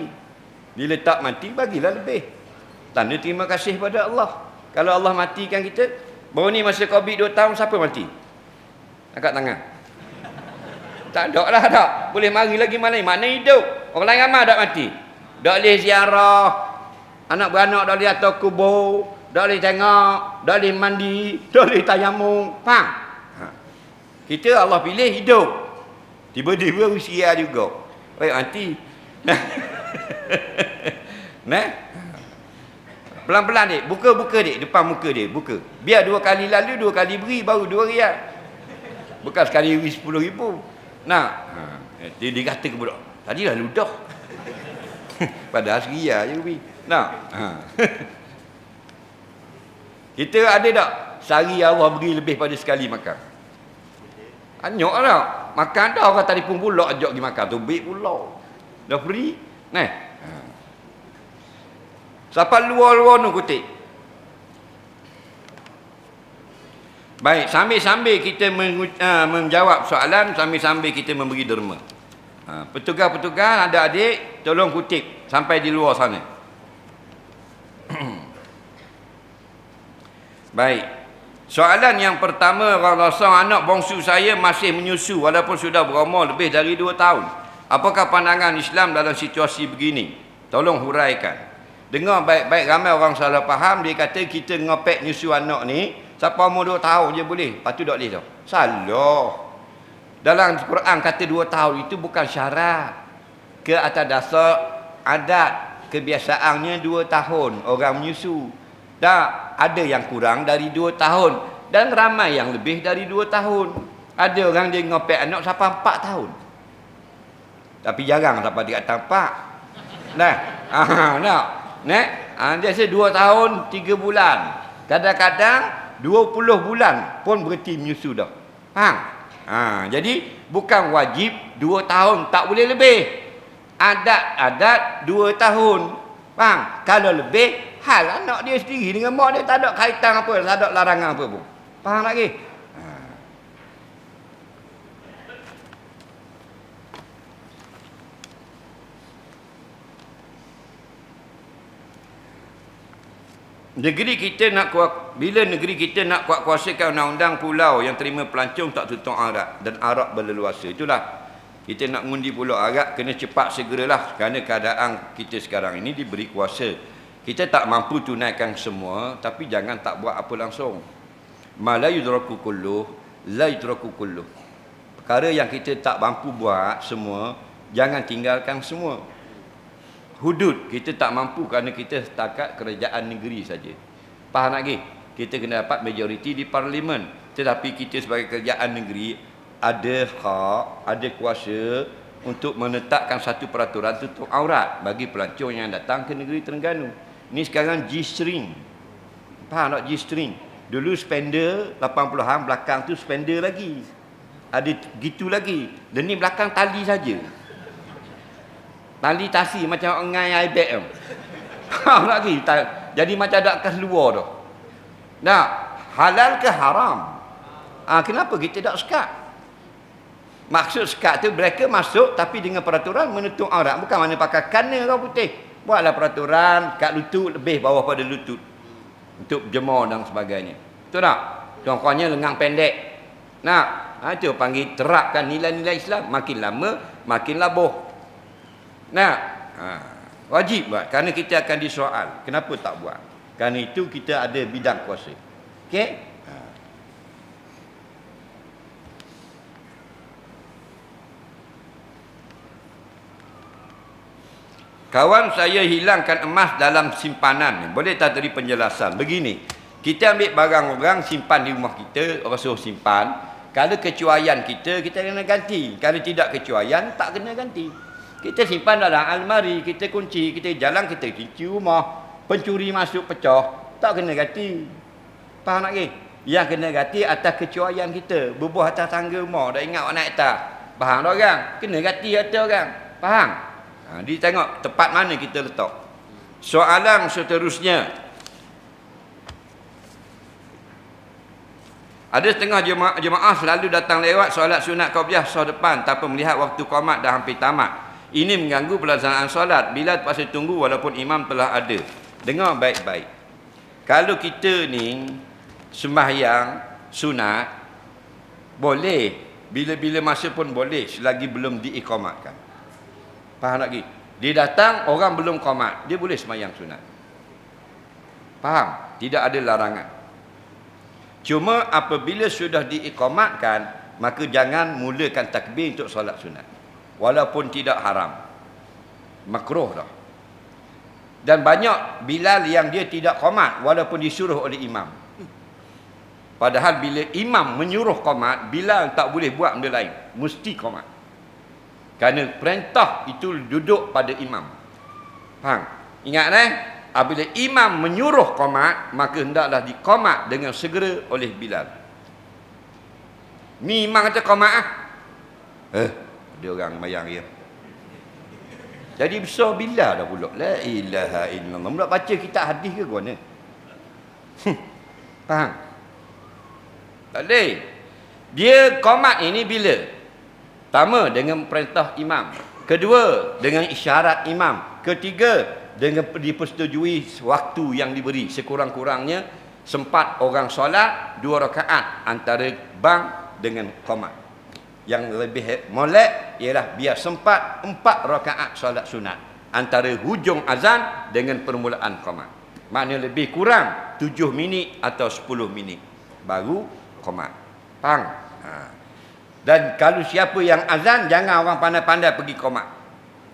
Speaker 2: Bila tak mati, bagilah lebih. Tanda terima kasih pada Allah. Kalau Allah matikan kita, baru ni masa Covid 2 tahun, siapa mati? Angkat tangan. Tak ada lah tak. Boleh mari lagi mana hidup. Orang lain ramai tak mati. Tak boleh ziarah. Anak beranak tak boleh atas kubur. Tak boleh tengok. Tak boleh mandi. Tak boleh tayamum. Faham? Kita Allah pilih hidup. Tiba-tiba usia juga. Baik mati. Pelan-pelan dik. Buka dik. Depan muka dia. Buka. Biar 2 kali lalu, 2 kali beri. Baru 2 riyal. Bukan sekali beri 10,000. Dia kata ke budak, tadilah ludah. Padahal seria je beri. Kita ada tak sehari Allah beri lebih pada sekali makan? Anyok tak? Makan dah orang telefon pula ajak pergi makan tu. Baik pula. Dah free. Siapa luar-luar tu kutip. Baik, sambil-sambil kita menjawab soalan, sambil-sambil kita memberi derma. Petugas-petugas, adik-adik, tolong kutip sampai di luar sana. Baik. Soalan yang pertama, Rasulullah, anak bongsu saya masih menyusu walaupun sudah berumur lebih dari 2 tahun. Apakah pandangan Islam dalam situasi begini? Tolong huraikan. Dengar baik-baik, ramai orang salah faham. Dia kata kita ngopek nyusu anak ni, siapa umur 2 tahun je boleh. Lepas tu tak boleh tau. Salah. Dalam Quran kata 2 tahun itu bukan syarat. Ke atas dasar adat, kebiasaannya 2 tahun orang menyusu. Tak, ada yang kurang dari 2 tahun dan ramai yang lebih dari 2 tahun. Ada orang dia ngopek anak sampai 4 tahun. Tapi jarang sampai dia kata 4. Nah, nak. Dia say 2 tahun 3 bulan. Kadang-kadang 20 bulan pun berhenti menyusu dah. Faham? Jadi bukan wajib 2 tahun, tak boleh lebih. Adat 2 tahun. Faham? Kalau lebih, hal anak dia sendiri dengan mak dia, tak ada kaitan apa, tak ada larangan apa pun. Faham lagi? Negeri kita nak bila negeri kita nak kuat-kuasakan undang-undang pulau yang terima pelancong tak tutup Arab dan Arab berleluasa. Itulah kita nak mengundi pulau Arab, kena cepat segeralah kerana keadaan kita sekarang ini diberi kuasa. Kita tak mampu tunaikan semua, tapi jangan tak buat apa langsung. Ma la yudraku kulluh, la yudraku kulluh. Perkara yang kita tak mampu buat semua, jangan tinggalkan semua. Hudud kita tak mampu kerana kita setakat kerajaan negeri saja. Faham lagi? Kita kena dapat majoriti di parlimen. Tetapi kita sebagai kerajaan negeri ada hak, ada kuasa untuk menetapkan satu peraturan tutup aurat bagi pelancong yang datang ke negeri Terengganu. Ni sekarang G-string. Faham tak G-string? Dulu spender 80-an, belakang tu spender lagi. Ada gitu lagi. Dan ni belakang tali saja. Tali tasi macam ngai iBag tu. Faham lagi? Jadi macam ada kat luar tu. Nah, halal ke haram? Kenapa kita tak sekat? Maksud sekat tu mereka masuk tapi dengan peraturan menutup aurat. Bukan mana pakai kana kau putih. Buatlah peraturan kat lutut lebih bawah pada lutut. Untuk jemur dan sebagainya. Betul tak? Contohnya lengan pendek. Nah, itu panggil terapkan nilai-nilai Islam. Makin lama makin labuh. Nah, wajib buat kerana kita akan disoal. Kenapa tak buat? Kerana itu kita ada bidang kuasa. Okey? Kawan saya hilangkan emas dalam simpanan. Boleh tak beri penjelasan? Begini, kita ambil barang orang simpan di rumah kita, orang suruh simpan. Kalau kecuaian kita kena ganti. Kalau tidak kecuaian, tak kena ganti. Kita simpan dalam almari, kita kunci, kita jalan, kita kunci rumah. Pencuri masuk pecah, tak kena ganti. Faham tak ke? Yang kena ganti atas kecuaian kita. Berbuah atas tangga rumah, dah ingat orang naik atas. Faham tak orang? Kena ganti atas orang. Faham? Dia tengok tempat mana kita letak. Soalan seterusnya. Ada setengah jemaah selalu datang lewat solat sunat qabliyah sah depan tanpa melihat waktu qamat dah hampir tamat. Ini mengganggu pelaksanaan solat bila terpaksa tunggu walaupun imam telah ada. Dengar baik-baik. Kalau kita ni sembahyang sunat, boleh. Bila-bila masa pun boleh selagi belum diiqamatkan. Faham lagi? Dia datang, orang belum qamat. Dia boleh sembahyang sunat. Faham? Tidak ada larangan. Cuma apabila sudah diiqamatkan, maka jangan mulakan takbir untuk solat sunat. Walaupun tidak haram. Makruh dah. Dan banyak Bilal yang dia tidak qamat walaupun disuruh oleh imam. Padahal bila imam menyuruh qamat, Bilal tak boleh buat benda lain. Mesti qamat. Kerana perintah itu duduk pada imam. Faham? Ingat apabila imam menyuruh qamat, maka hendaklah diqamat dengan segera oleh Bilal. Ni imam kata qamat dia orang bayang dia. Jadi besar bila dah pula. La ilaha illallah. Mula baca kitab hadis ke mana? Faham? Tak boleh. Dia qamat ini bila? Pertama dengan perintah imam. Kedua dengan isyarat imam. Ketiga dengan dipersetujui waktu yang diberi. Sekurang-kurangnya sempat orang solat 2 rakaat antara bang dengan qamat. Yang lebih molek ialah biar sempat 4 rakaat solat sunat antara hujung azan dengan permulaan qamat. Maknanya lebih kurang 7 minit atau 10 minit baru qamat. Faham? Dan kalau siapa yang azan, jangan orang pandai-pandai pergi qamat.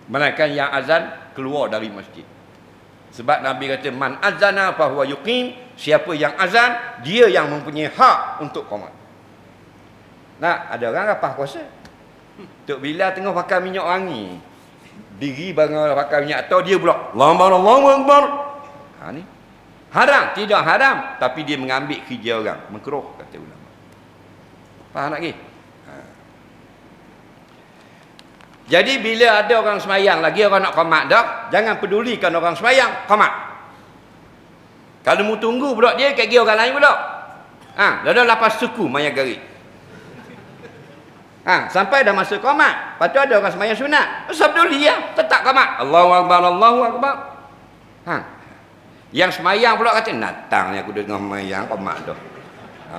Speaker 2: Melainkan yang azan keluar dari masjid. Sebab Nabi kata man azana fa huwa yuqim, siapa yang azan dia yang mempunyai hak untuk qamat. Nah, ada orang rapah puasa. Tok Bilal tengah pakai minyak wangi. Diri bangun pakai minyak atau dia pula Allahu Akbar. Ha ni. Haram, tidak haram, tapi dia mengambil kerja orang, makruh kata ulama. Faham tak lagi? Jadi bila ada orang semayang lagi orang nak qamat dah, jangan pedulikan orang semayang, qamat. Kalau mu tunggu pula dia kat orang lain pula. Dah lepas suku maya garik. Sampai dah masuk qamat. Lepas tu ada orang semayang sunat. Usah peduli ya, tetap qamat. Allahu Akbar, Allahu Akbar. Yang semayang pula kata, natangnya aku dengar semayang qamat dah.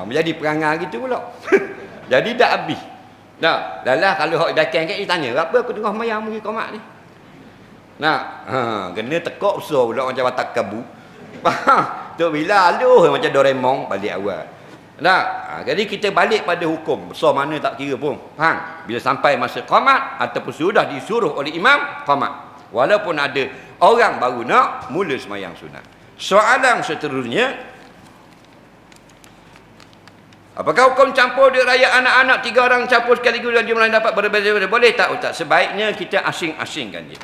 Speaker 2: Menjadi perangai gitu pula. Jadi dah habis. Nah, dah kalau hok datang kat dia tanya, apa aku dengar semayang pergi qamat ni? Nah, kena tekok usah pula macam watak kabu. Tu bila aluh macam Doraemon balik awal. Nah, jadi kita balik pada hukum. Besar mana tak kira pun. Bila sampai masa qamat ataupun sudah disuruh oleh imam qamat. Walaupun ada orang baru nak mula semayang sunat. Soalan seterusnya, apakah hukum campur duit raya anak-anak 3 orang campur sekaligus dan jumlah yang dapat berbeza-beza? Boleh tak Ustaz? Sebaiknya kita asing-asingkan dia.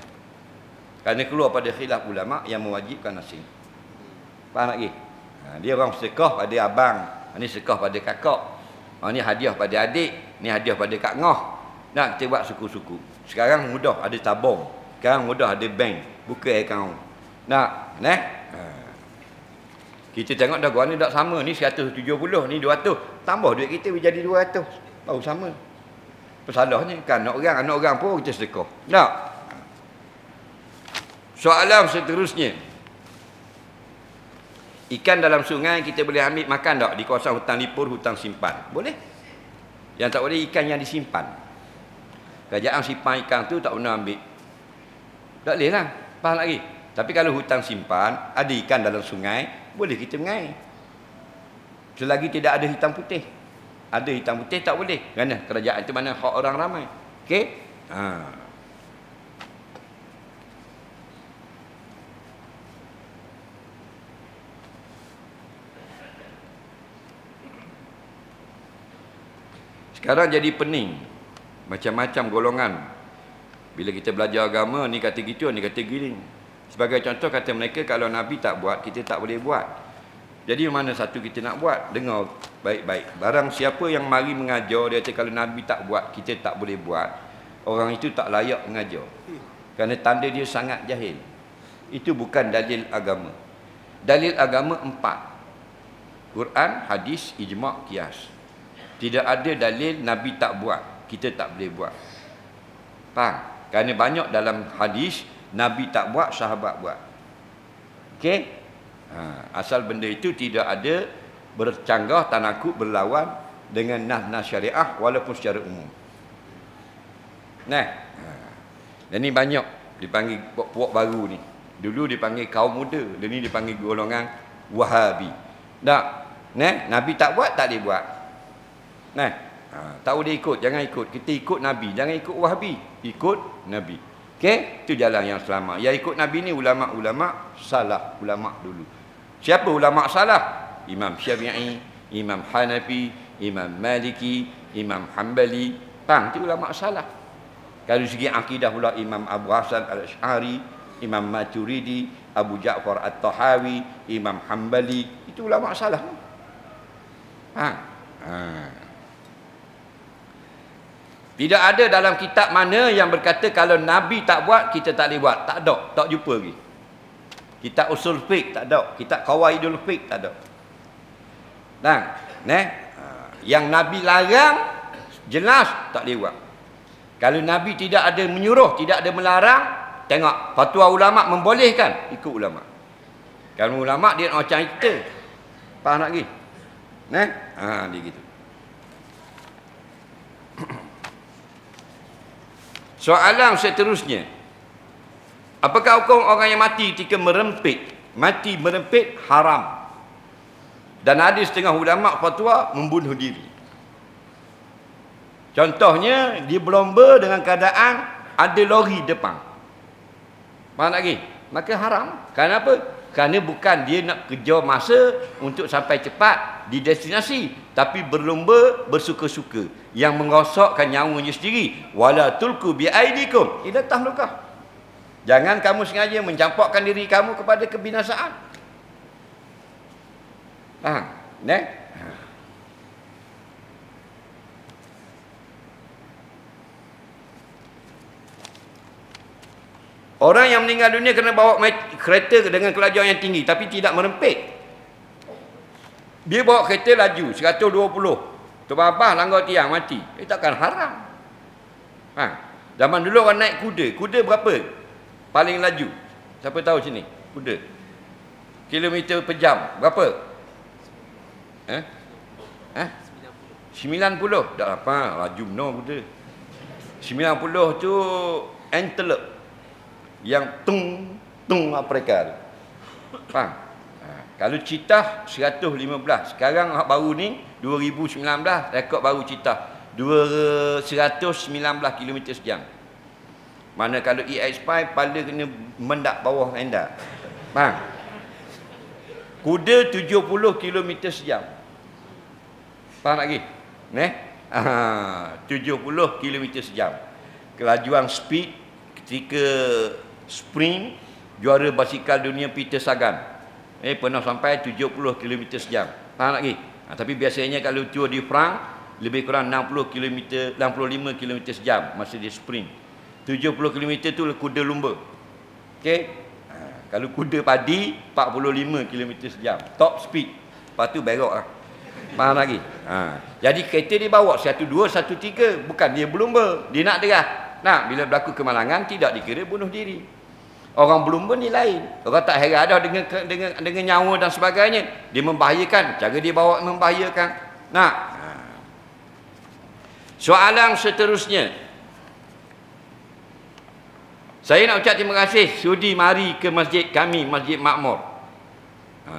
Speaker 2: Kerana keluar pada khilaf ulama yang mewajibkan asing. Faham lagi? Dia orang sedekah pada abang, ni sedekah pada kakak. Ni hadiah pada adik, ni hadiah pada kak ngoh. Nah, kita buat suku-suku. Sekarang mudah ada tabung. Sekarang mudah ada bank, buka akaun. Nah, kita tengok dah gua ni tak sama, ni 170, ni 200. Tambah duit kita jadi 200. Baru sama. Masalahnya kan anak orang pun kita sedekah. Tak. Soalan seterusnya. Ikan dalam sungai kita boleh ambil makan tak di kawasan hutan lipur, hutan simpan? Boleh. Yang tak boleh ikan yang disimpan. Kerajaan simpan ikan tu tak pernah ambil. Tak boleh lah. Faham lagi? Tapi kalau hutan simpan, ada ikan dalam sungai, boleh kita mengair. Selagi tidak ada hitam putih. Ada hitam putih tak boleh. Kerana kerajaan itu mana hak orang ramai. Okey? Sekarang jadi pening. Macam-macam golongan. Bila kita belajar agama, ni kata gitu, ni kata gini. Sebagai contoh kata mereka, kalau Nabi tak buat, kita tak boleh buat. Jadi mana satu kita nak buat? Dengar baik-baik. Barang siapa yang mari mengajar, dia kata kalau Nabi tak buat, kita tak boleh buat. Orang itu tak layak mengajar. Kerana tanda dia sangat jahil. Itu bukan dalil agama. Dalil agama 4. Quran, hadis, ijma', qiyas. Tidak ada dalil Nabi tak buat, kita tak boleh buat. Faham? Kerana banyak dalam hadis, Nabi tak buat, sahabat buat. Okey? Asal benda itu tidak ada bercanggah, tanakub, berlawan dengan nas-nas syariah walaupun secara umum. Dan ni banyak dipanggil puak baru ni. Dulu dipanggil kaum muda, dan ni dipanggil golongan Wahabi. Nabi tak buat, tak boleh buat. Tak boleh ikut, jangan ikut. Kita ikut Nabi, jangan ikut Wahabi. Ikut Nabi. Okey, itu jalan yang selamat. Yang ikut Nabi ni ulama-ulama salah, ulama dulu. Siapa ulama salah? Imam Syafi'i, Imam Hanafi, Imam Maliki, Imam Hanbali. Itu ulama salah. Kalau segi akidah pula Imam Abu Hasan Al-Asy'ari, Imam Maturidi, Abu Ja'far At-Tahawi, Imam Hanbali, itu ulama salah. Tidak ada dalam kitab mana yang berkata kalau Nabi tak buat, kita tak boleh buat. Tak ada. Tak jumpa lagi. Kitab usul fiqh tak ada. Kitab qawaidul fiqh tak ada. Yang Nabi larang, jelas tak boleh buat. Kalau Nabi tidak ada menyuruh, tidak ada melarang, tengok fatwa ulama' membolehkan, ikut ulama'. Kalau ulama' dia nak macam kita. Faham lagi? Dia gitu. Soalan seterusnya, apakah hukum orang yang mati ketika merempit? Mati merempit haram. Dan ada setengah ulama fatwa membunuh diri. Contohnya, dia berlomba dengan keadaan ada lori depan. Faham lagi? Maka haram. Kenapa? Kerana bukan dia nak kejar masa untuk sampai cepat di destinasi, tapi berlumba bersuka-suka yang merosakkan nyawanya sendiri. Wala tulku bi aidikum ila tahlukah. Jangan kamu sengaja mencampakkan diri kamu kepada kebinasaan. Faham? Orang yang meninggal dunia kena bawa kereta dengan kelajuan yang tinggi tapi tidak merempit. Dia bawa kereta laju 120. Terbabah langgar tiang mati. Takkan haram. Zaman dulu orang naik kuda. Kuda berapa? Paling laju. Siapa tahu sini? Kuda. Kilometer per jam. Berapa? 90. Tak apa. Laju benar kuda. 90 tu antelope. Yang tung Afrika tu. Faham? Kalau citah 115. Sekarang baru ni 2019 rekod baru citah 119 km sejam. Mana kalau EX5 pala kena mendak bawah anda. Faham? Kuda 70 km sejam. Faham lagi? 70 km sejam. Kelajuan speed ketika sprint juara basikal dunia Peter Sagan pernah sampai 70 km sejam. Faham lagi? Tapi biasanya kalau Tour de France lebih kurang 65 km sejam masa dia sprint. 70 km tu kuda lumba. Okey? Kalau kuda padi 45 km sejam. Top speed. Lepas tu berok lah. Faham lagi? Jadi kereta dia bawa 12, 13. Bukan dia berlumba. Dia nak derah. Nah, bila berlaku kemalangan tidak dikira bunuh diri. Orang berlumba ni lain. Orang tak heran dah dengan nyawa dan sebagainya. Dia membahayakan. Cara dia bawa membahayakan. Nah. Soalan seterusnya. Saya nak ucap terima kasih sudi mari ke masjid kami, Masjid Makmur.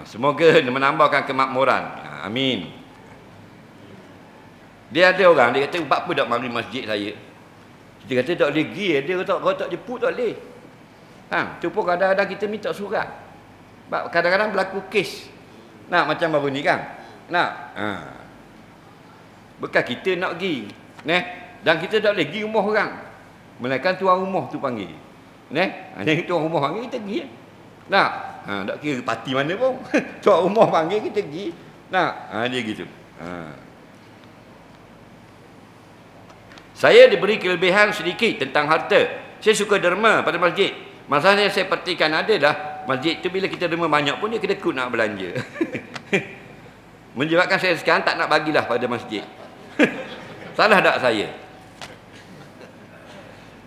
Speaker 2: Semoga menambahkan kemakmuran. Amin. Dia ada orang, dia kata, apa tak mari masjid saya? Dia kata tak boleh pergi. Dia kata, kalau tak jemput tak boleh. Tu pun kadang-kadang kita minta surat. Kadang-kadang berlaku kes. Macam baru ni kan. Bukan kita nak pergi. Dan kita tak boleh pergi rumah orang. Melainkan tuan rumah tu panggil. Yang tuan rumah panggil, kita pergi. Tak kira parti mana pun. Tuan rumah panggil, kita pergi. Dia gitu. Saya diberi kelebihan sedikit tentang harta. Saya suka derma pada masjid. Masalah yang saya perhatikan adalah masjid tu bila kita derma banyak pun dia kedekut nak belanja. Menyebabkan saya sekarang tak nak bagilah pada masjid. Salah tak saya?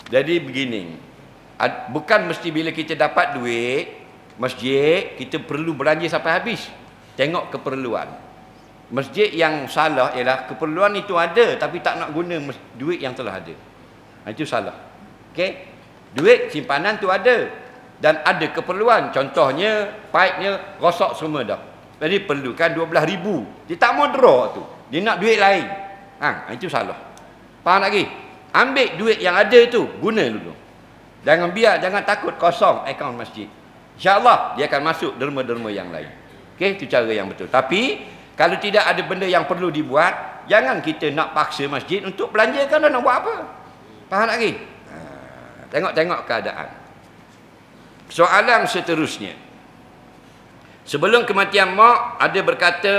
Speaker 2: Jadi begini. Bukan mesti bila kita dapat duit masjid kita perlu belanja sampai habis. Tengok keperluan. Masjid yang salah ialah keperluan itu ada tapi tak nak guna duit yang telah ada. Itu salah. Okey? Duit simpanan tu ada dan ada keperluan. Contohnya paipnya rosak semua dah. Jadi perlukan 12,000. Dia tak mau draw tu. Dia nak duit lain. Itu salah. Faham lagi? Ambil duit yang ada tu, guna dulu. Jangan takut kosong akaun masjid. InsyaAllah dia akan masuk derma-derma yang lain. Okey, itu cara yang betul. Tapi kalau tidak ada benda yang perlu dibuat, jangan kita nak paksa masjid untuk belanjakan dan nak buat apa. Faham lagi? Tengok keadaan. Soalan seterusnya. Sebelum kematian mak, ada berkata,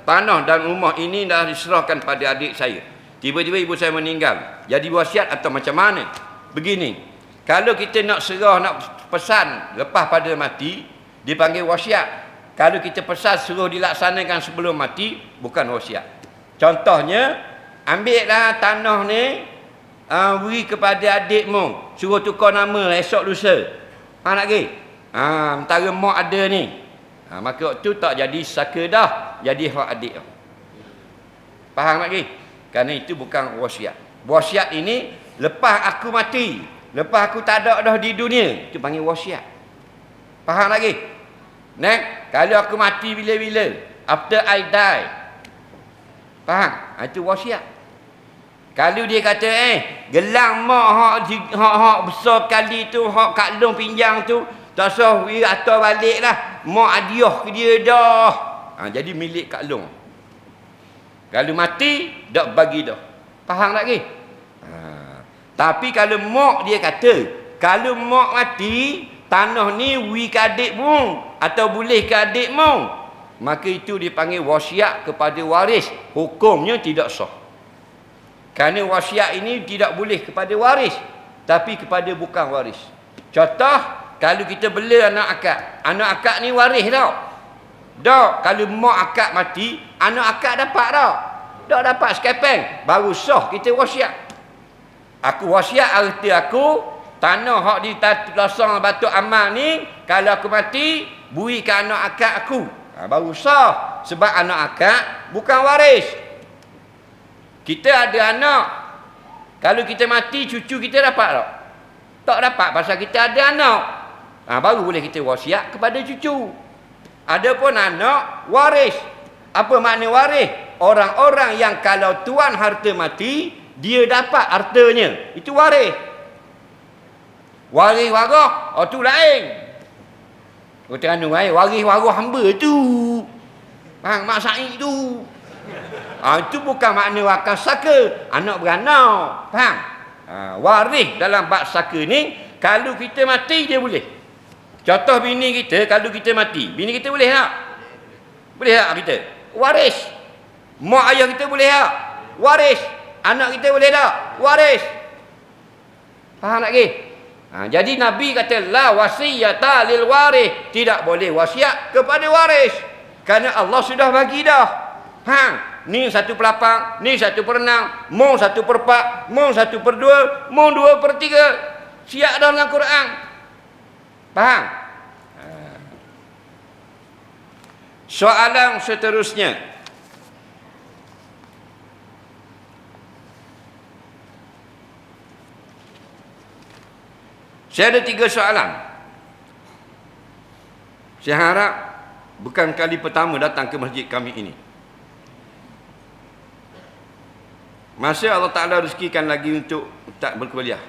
Speaker 2: tanah dan rumah ini dah diserahkan pada adik saya. Tiba-tiba ibu saya meninggal. Jadi wasiat atau macam mana? Begini, kalau kita nak serah, nak pesan lepas pada mati, dipanggil wasiat. Kalau kita pesan suruh dilaksanakan sebelum mati, bukan wasiat. Contohnya, ambillah tanah ni, beri kepada adikmu, suruh tukar nama esok lusa. Faham lagi? Antara mak ada ni, maka waktu tak jadi saka dah, jadi hak adik. Faham lagi? Kerana itu bukan wasiat. Wasiat ini lepas aku mati, lepas aku tak ada dah di dunia, itu panggil wasiat. Faham lagi? Kalau aku mati bila-bila, after I die, faham? Itu wasiat. Kalau dia kata gelang mak hak besar kali tu, hak Kak Long pinjang tu, tak usah atau balik lah. mak hadiah ke dia dah. Jadi milik Kak Long. Kalau mati, dak bagi dah. Faham tak ke? Tapi kalau mak dia kata, kalau mak mati, tanah ni wi ke adik mu atau boleh ke adik mu, maka itu dipanggil wasiat kepada waris. Hukumnya tidak sah. Kerana wasiat ini tidak boleh kepada waris, tapi kepada bukan waris. Contoh, kalau kita bela anak akak. Anak akak ni waris tau. Tak, kalau mak akak mati, anak akak dapat tak? Tak dapat sekepeng. Baru sah kita wasiat. Aku wasiat harta aku, tanah hak di Lasang Batu Amal ni, kalau aku mati, beri ke anak akak aku. Baru sah. Sebab anak akak bukan waris. Kita ada anak. Kalau kita mati, cucu kita dapat tak? Tak dapat pasal kita ada anak. Baru boleh kita wasiat kepada cucu. Adapun anak waris. Apa makna waris? Orang-orang yang kalau tuan harta mati, dia dapat hartanya. Itu waris. Waris warah, tu lain. Kata anu waris warah hamba tu. Mak Said tu. Itu bukan makna wakaf saka. Anak beranak. Faham? Waris dalam bab saka ni, kalau kita mati dia boleh. Contoh bini kita, kalau kita mati, bini kita boleh tak? Boleh tak kita? Waris. Mak ayah kita boleh tak? Waris. Anak kita boleh tak? Waris. Faham tak ke? Jadi Nabi kata, la wasiyata lil waris. Tidak boleh wasiat kepada waris. Kerana Allah sudah bagi dah. Ni 1/8, ni 1/6, mung 1/4, mung 1/2, mung 2/3. Siap dah dalam Quran. Faham? Soalan seterusnya. Saya ada 3 soalan. Saya harap bukan kali pertama datang ke masjid kami ini. Masa Allah Ta'ala rezekikan lagi untuk tak berkuliah,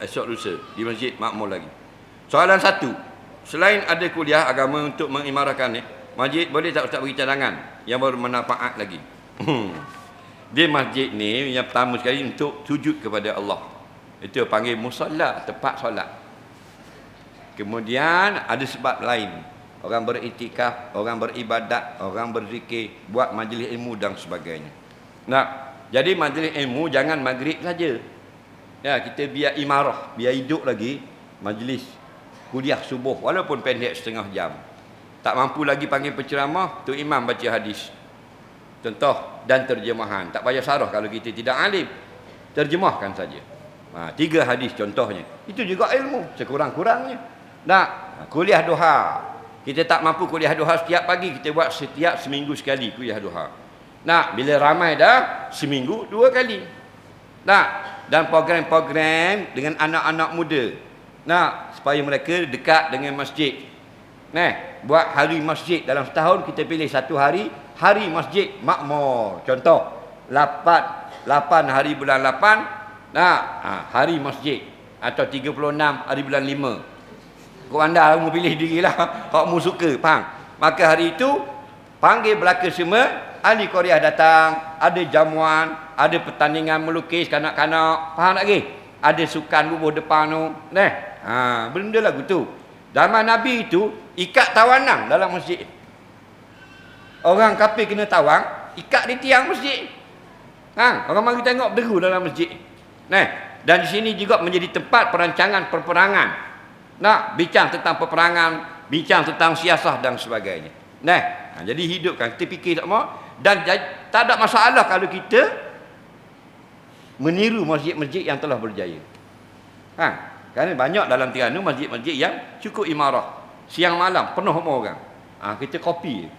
Speaker 2: esok lusa di masjid makmur lagi. Soalan 1, selain ada kuliah agama untuk mengimarahkan masjid, boleh tak Ustaz beri cadangan yang bermanfaat lagi? Dia masjid ni yang pertama sekali untuk sujud kepada Allah. Itu panggil musalla, tempat solat. Kemudian ada sebab lain. Orang beriktikaf, orang beribadat, orang berzikir, buat majlis ilmu dan sebagainya. Jadi majlis ilmu jangan maghrib saja. Ya, kita biar imarah, biar hidup lagi majlis kuliah subuh walaupun pendek setengah jam. Tak mampu lagi panggil penceramah, tu imam baca hadis. Contoh dan terjemahan. Tak payah sarah kalau kita tidak alim. Terjemahkan saja. 3 hadis contohnya. Itu juga ilmu sekurang-kurangnya. Kuliah duha. Kita tak mampu kuliah duha setiap pagi, kita buat setiap seminggu sekali kuliah duha. Bila ramai dah, seminggu 2 kali. Dan program-program dengan anak-anak muda. Supaya mereka dekat dengan masjid. Buat hari masjid dalam setahun, kita pilih 1 hari, hari masjid makmur. Contoh, 8 hari bulan 8, hari masjid. Atau 36 hari bulan 5. Kau anda mau pilih dirilah, kamu suka, faham? Maka hari itu, panggil belaka semua, ahli Korea datang, ada jamuan, ada pertandingan melukis kanak-kanak, faham tak ke? Ada sukan bubuh depan tu. Benda lagu tu. Zaman Nabi itu ikat tawanan dalam masjid. Orang kafir kena tawang, ikat di tiang masjid. Orang mari tengok berderu dalam masjid. Dan di sini juga menjadi tempat perancangan perperangan. Bincang tentang peperangan, bincang tentang siasah dan sebagainya. Jadi hidupkan, kita fikir tak mau. Dan tak ada masalah kalau kita meniru masjid-masjid yang telah berjaya. Kerana banyak dalam Terengganu masjid-masjid yang cukup imarah. Siang malam penuh orang. Kita copy.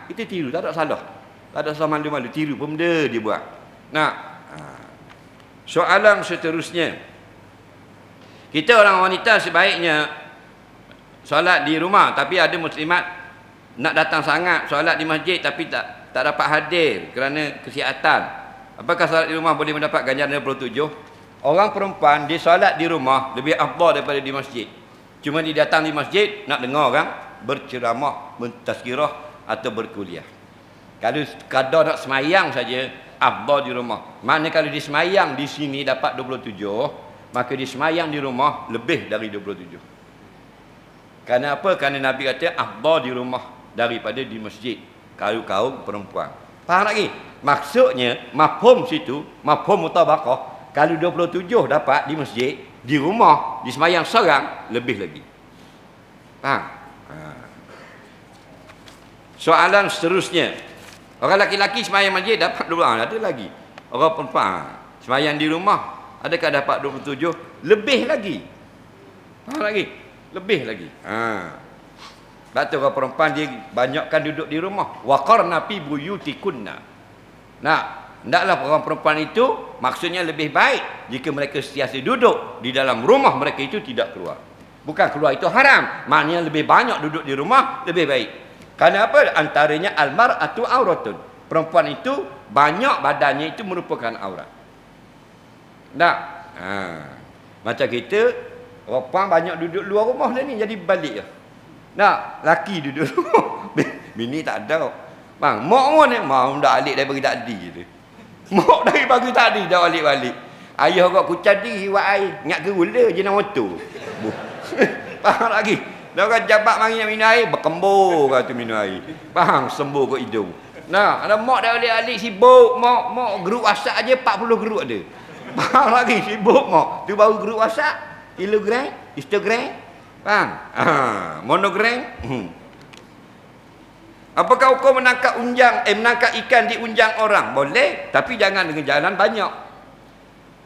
Speaker 2: Kita tiru, tak ada salah. Tak ada salah malu-malu, tiru benda dia buat. Soalan seterusnya. Kita orang wanita sebaiknya solat di rumah, tapi ada muslimat nak datang sangat solat di masjid tapi tak dapat hadir kerana kesihatan. Apakah solat di rumah boleh mendapat ganjaran 27? Orang perempuan dia solat di rumah lebih afdal daripada di masjid. Cuma dia datang di masjid nak dengar orang berceramah, mentazkirah atau berkuliah. Kalau sekadar nak semayang saja, afdal di rumah. Mana kalau di semayang di sini dapat 27, maka di semayang di rumah lebih dari 27. Kerana apa? Kerana Nabi kata afdal di rumah daripada di masjid. Kaum perempuan. Faham lagi? Maksudnya, mafhum situ, mafhum mutabaqah, kalau 27 dapat di masjid, di rumah, di semayang seorang, lebih lagi. Faham? Soalan seterusnya. Orang laki-laki semayang masjid dapat 2, ada lagi. Orang perempuan semayang di rumah, adakah dapat 27? Lebih lagi. Faham lagi? Lebih lagi. Sebab tu orang perempuan dia banyakkan duduk di rumah. Waqarna fi buyutikunna. Nah, hendaklah orang perempuan itu maksudnya lebih baik jika mereka sentiasa duduk di dalam rumah mereka itu tidak keluar. Bukan keluar itu haram, maknanya lebih banyak duduk di rumah lebih baik. Kerana apa? Antaranya almar'atu auratun. Perempuan itu banyak badannya itu merupakan aurat. Nah, macam kita perempuan banyak duduk luar rumah dah ni, jadi balik je. Nah, laki duduk rumah. Bini tak ada. Bang, mak pun mau dah alik daripada tadi je. Mak dari pagi tadi dah balik-balik. Ayah kau kucing di hiwat air, ingat ke gula je nak motor. Faham lagi? Dah orang jabat mari nak minum air, berkembur kata minum air. Faham? Sembuh ke hidung. Nah, ada mak dah alik-alik sibuk, mak grup WhatsApp aja 40 grup ada. Faham lagi? Sibuk mak. Tu baru grup WhatsApp, Telegram, Instagram. Faham? Monogram. Apakah hukum menangkap menangkap ikan di unjang orang? Boleh, tapi jangan dengan jalan banyak.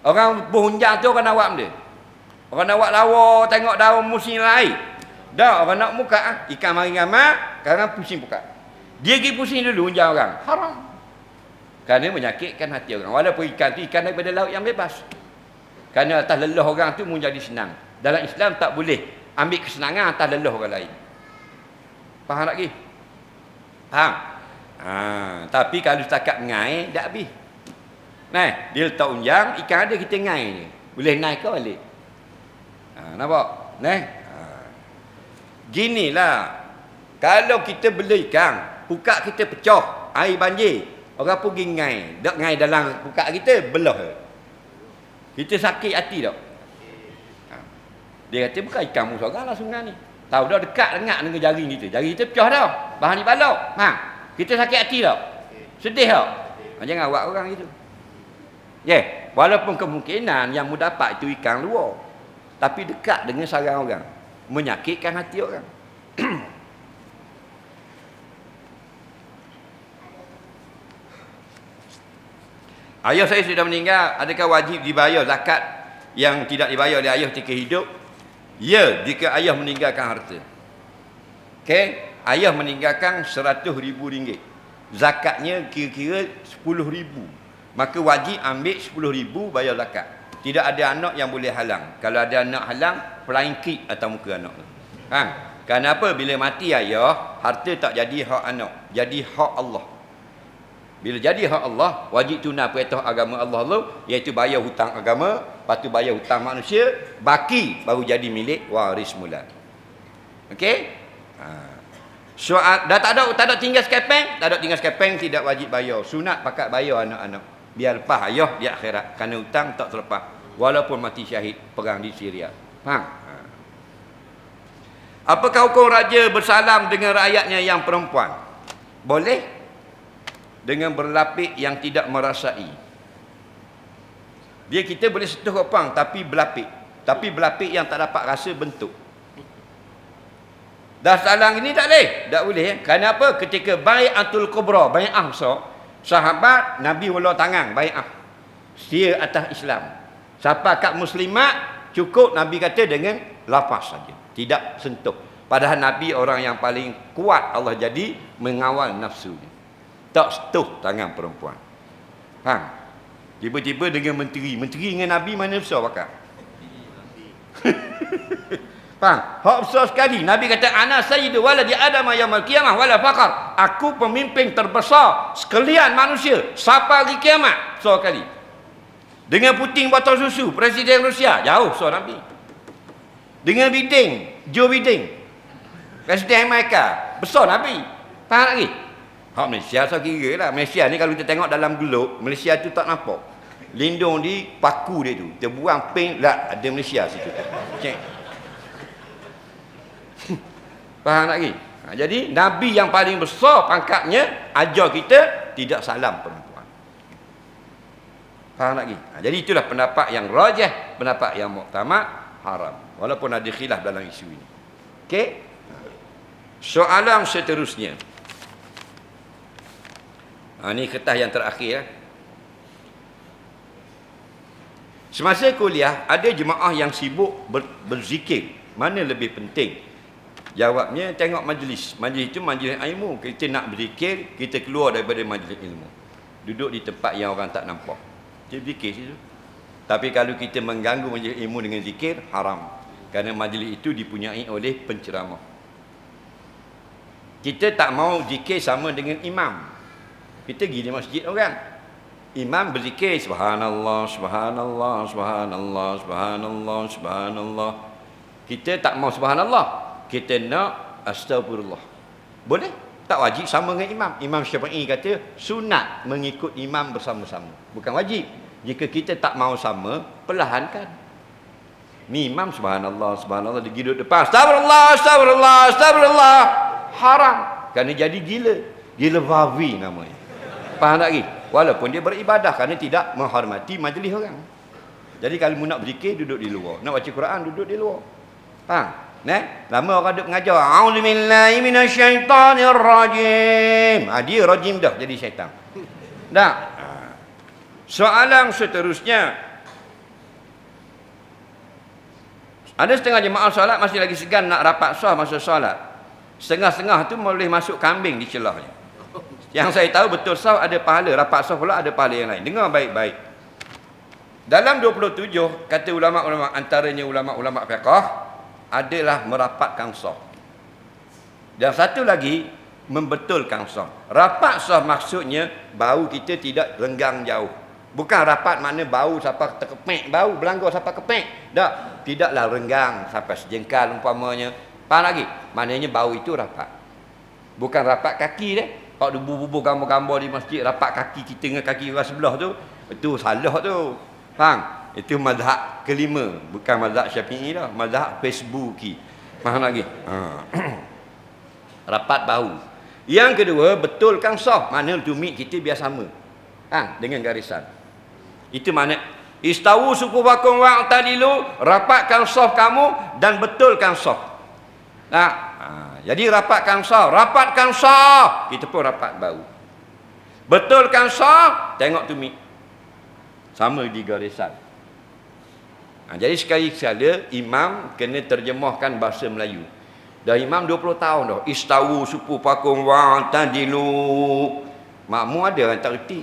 Speaker 2: Orang berunjang tu orang awak dia. Orang awak lawa tengok daun musim lain. Dah orang nak muka ikan mari ngamak, sekarang pusing buka. Dia pergi pusing dulu unjang orang. Haram. Kerana menyakitkan hati orang. Walaupun ikan tu ikan daripada laut yang bebas. Kerana atas lelah orang tu menjadi senang. Dalam Islam tak boleh ambil kesenangan atas lelah orang lain. Faham lagi? Faham? Tapi kalau setakat ngai dak habis. Nah, dia letak unjang, ikan ada kita ngai je. Boleh naik ke balik? Nampak? Nah. Ginilah. Kalau kita beli ikan, pukak kita pecah, air banjir, orang pergi ngai, dak ngai dalam pukak kita belah. Kita sakit hati tak? Dia kata bukan ikan mu seorang lah sungai ni. Tahu dah dekat dengar dengan jaring kita. Jaring kita pecah dah. Bahan ni balok. Kita sakit hati tak? Sedih tak? Jangan buat orang gitu. Walaupun kemungkinan yang mu dapat itu ikan luar. Tapi dekat dengan sarang orang. Menyakitkan hati orang. Ayah saya sudah meninggal. Adakah wajib dibayar zakat yang tidak dibayar oleh ayah ketika hidup? Ya, jika ayah meninggalkan harta. Ayah meninggalkan 100,000 ringgit. Zakatnya kira-kira 10,000. Maka wajib ambil 10,000 bayar zakat. Tidak ada anak yang boleh halang. Kalau ada anak halang, flying kick atas muka anak. Kerana apa? Bila mati ayah, harta tak jadi hak anak. Jadi hak Allah. Bila jadi hak Allah, wajib tunai perintah agama Allah tu, iaitu bayar hutang agama, lepas tu bayar hutang manusia, baki baru jadi milik waris mula. Okey? Soal dah tak ada tinggal sekepeng, tidak wajib bayar. Sunat pakat bayar anak-anak. Biar lepas ayah di akhirat. Kerana hutang tak terlepas. Walaupun mati syahid perang di Syria. Faham? Apakah hukum raja bersalam dengan rakyatnya yang perempuan? Boleh. Dengan berlapik yang tidak merasai. Dia kita boleh sentuh opang tapi berlapik. Tapi berlapik yang tak dapat rasa bentuk. Dah salang ini tak boleh. Tak boleh. Kerana apa? Ketika bai'atul kubra, bai'ah besar, sahabat Nabi ulur tangan bai'ah. Setia atas Islam. Siapa kat muslimat, cukup Nabi kata dengan lafaz saja. Tidak sentuh. Padahal Nabi orang yang paling kuat Allah jadi mengawal nafsu. Tak sentuh tangan perempuan. Faham? Tiba-tiba dengan menteri. Menteri dengan Nabi mana besar pakar? Faham? Hak besar sekali. Nabi kata, ana sayyidu waladi Adam yaumil qiyamah wala faqar. Aku pemimpin terbesar sekalian manusia sampai hari kiamat. Besar sekali. Dengan Putin botol susu, Presiden Rusia, jauh besar Nabi. Dengan Biding, Joe Biding. Presiden Amerika. Besar Nabi. Faham lagi? Hak Malaysia so kira lah. Malaysia ni kalau kita tengok dalam globe, Malaysia tu tak nampak. Lindung di paku dia tu. Kita buang pin, lah ada Malaysia situ. Cek. Faham lagi? Jadi Nabi yang paling besar pangkatnya ajar kita tidak salam perempuan. Faham lagi? Jadi itulah pendapat yang rajih, pendapat yang muktamad haram. Walaupun ada khilaf dalam isu ini. Okey? Soalan seterusnya. Ini kertas yang terakhir. Semasa kuliah, ada jemaah yang sibuk berzikir. Mana lebih penting? Jawabnya, tengok majlis. Majlis itu majlis ilmu. Kita nak berzikir, kita keluar daripada majlis ilmu. Duduk di tempat yang orang tak nampak. Kita zikir situ. Tapi kalau kita mengganggu majlis ilmu dengan zikir, haram. Kerana majlis itu dipunyai oleh penceramah. Kita tak mau zikir sama dengan imam. Kita pergi di masjid orang. Imam berzikir, subhanallah, subhanallah, subhanallah, subhanallah, subhanallah. Kita tak mau subhanallah. Kita nak astagfirullah. Boleh? Tak wajib sama dengan imam. Imam Syafi'i kata sunat mengikut imam bersama-sama. Bukan wajib. Jika kita tak mau sama, perlahankan. Ni imam subhanallah, subhanallah, dia duduk depan. Astagfirullah, astagfirullah, astagfirullah. Haram. Kerana jadi gila. Gila babi namanya. Faham tak lagi? Walaupun dia beribadah kerana tidak menghormati majlis orang. Jadi kalau nak berzikir, duduk di luar. Nak baca Quran, duduk di luar. Faham? Lama orang duduk mengajar. A'udzubillahi minasyaitanirrajim. Dia rajim dah jadi syaitan. Dah. Soalan seterusnya. Ada setengah jemaah solat masih lagi segan nak rapat sah masa solat. Setengah-setengah tu boleh masuk kambing di celahnya. Yang saya tahu betul sah ada pahala. Rapat sah pula ada pahala yang lain. Dengar baik-baik. Dalam 27 kata ulama-ulama, antaranya ulama-ulama fiqh, adalah merapatkan saf. Dan satu lagi, membetulkan saf. Rapat saf maksudnya bau kita tidak renggang jauh. Bukan rapat makna bau sampai terkepek, bau belanggar sampai kepek. Tak, tidaklah renggang sampai sejengkal umpamanya. Faham lagi? Maknanya bau itu rapat. Bukan rapat kaki deh. Kalau bubuh gambar-gambar di masjid, rapat kaki kita dengan kaki orang sebelah tu, itu salah tu. Faham? Itu mazhab kelima, bukan mazhab Syafi'i dah, mazhab Facebooki. Faham lagi? Rapat bau. Yang kedua, betulkan saf. Mana tumit kita biar sama. Dengan garisan. Itu makna istawu sufufakum wa'tadilu, rapatkan saf kamu dan betulkan saf. Jadi rapatkan saf, kita pun rapat bau. Betulkan saf, tengok tumit. Sama di garisan. Jadi sekali-sekala imam kena terjemahkan bahasa Melayu. Dah imam 20 tahun dah. Istawu sufufakum wa'tadilu. Makmum ada yang tak reti.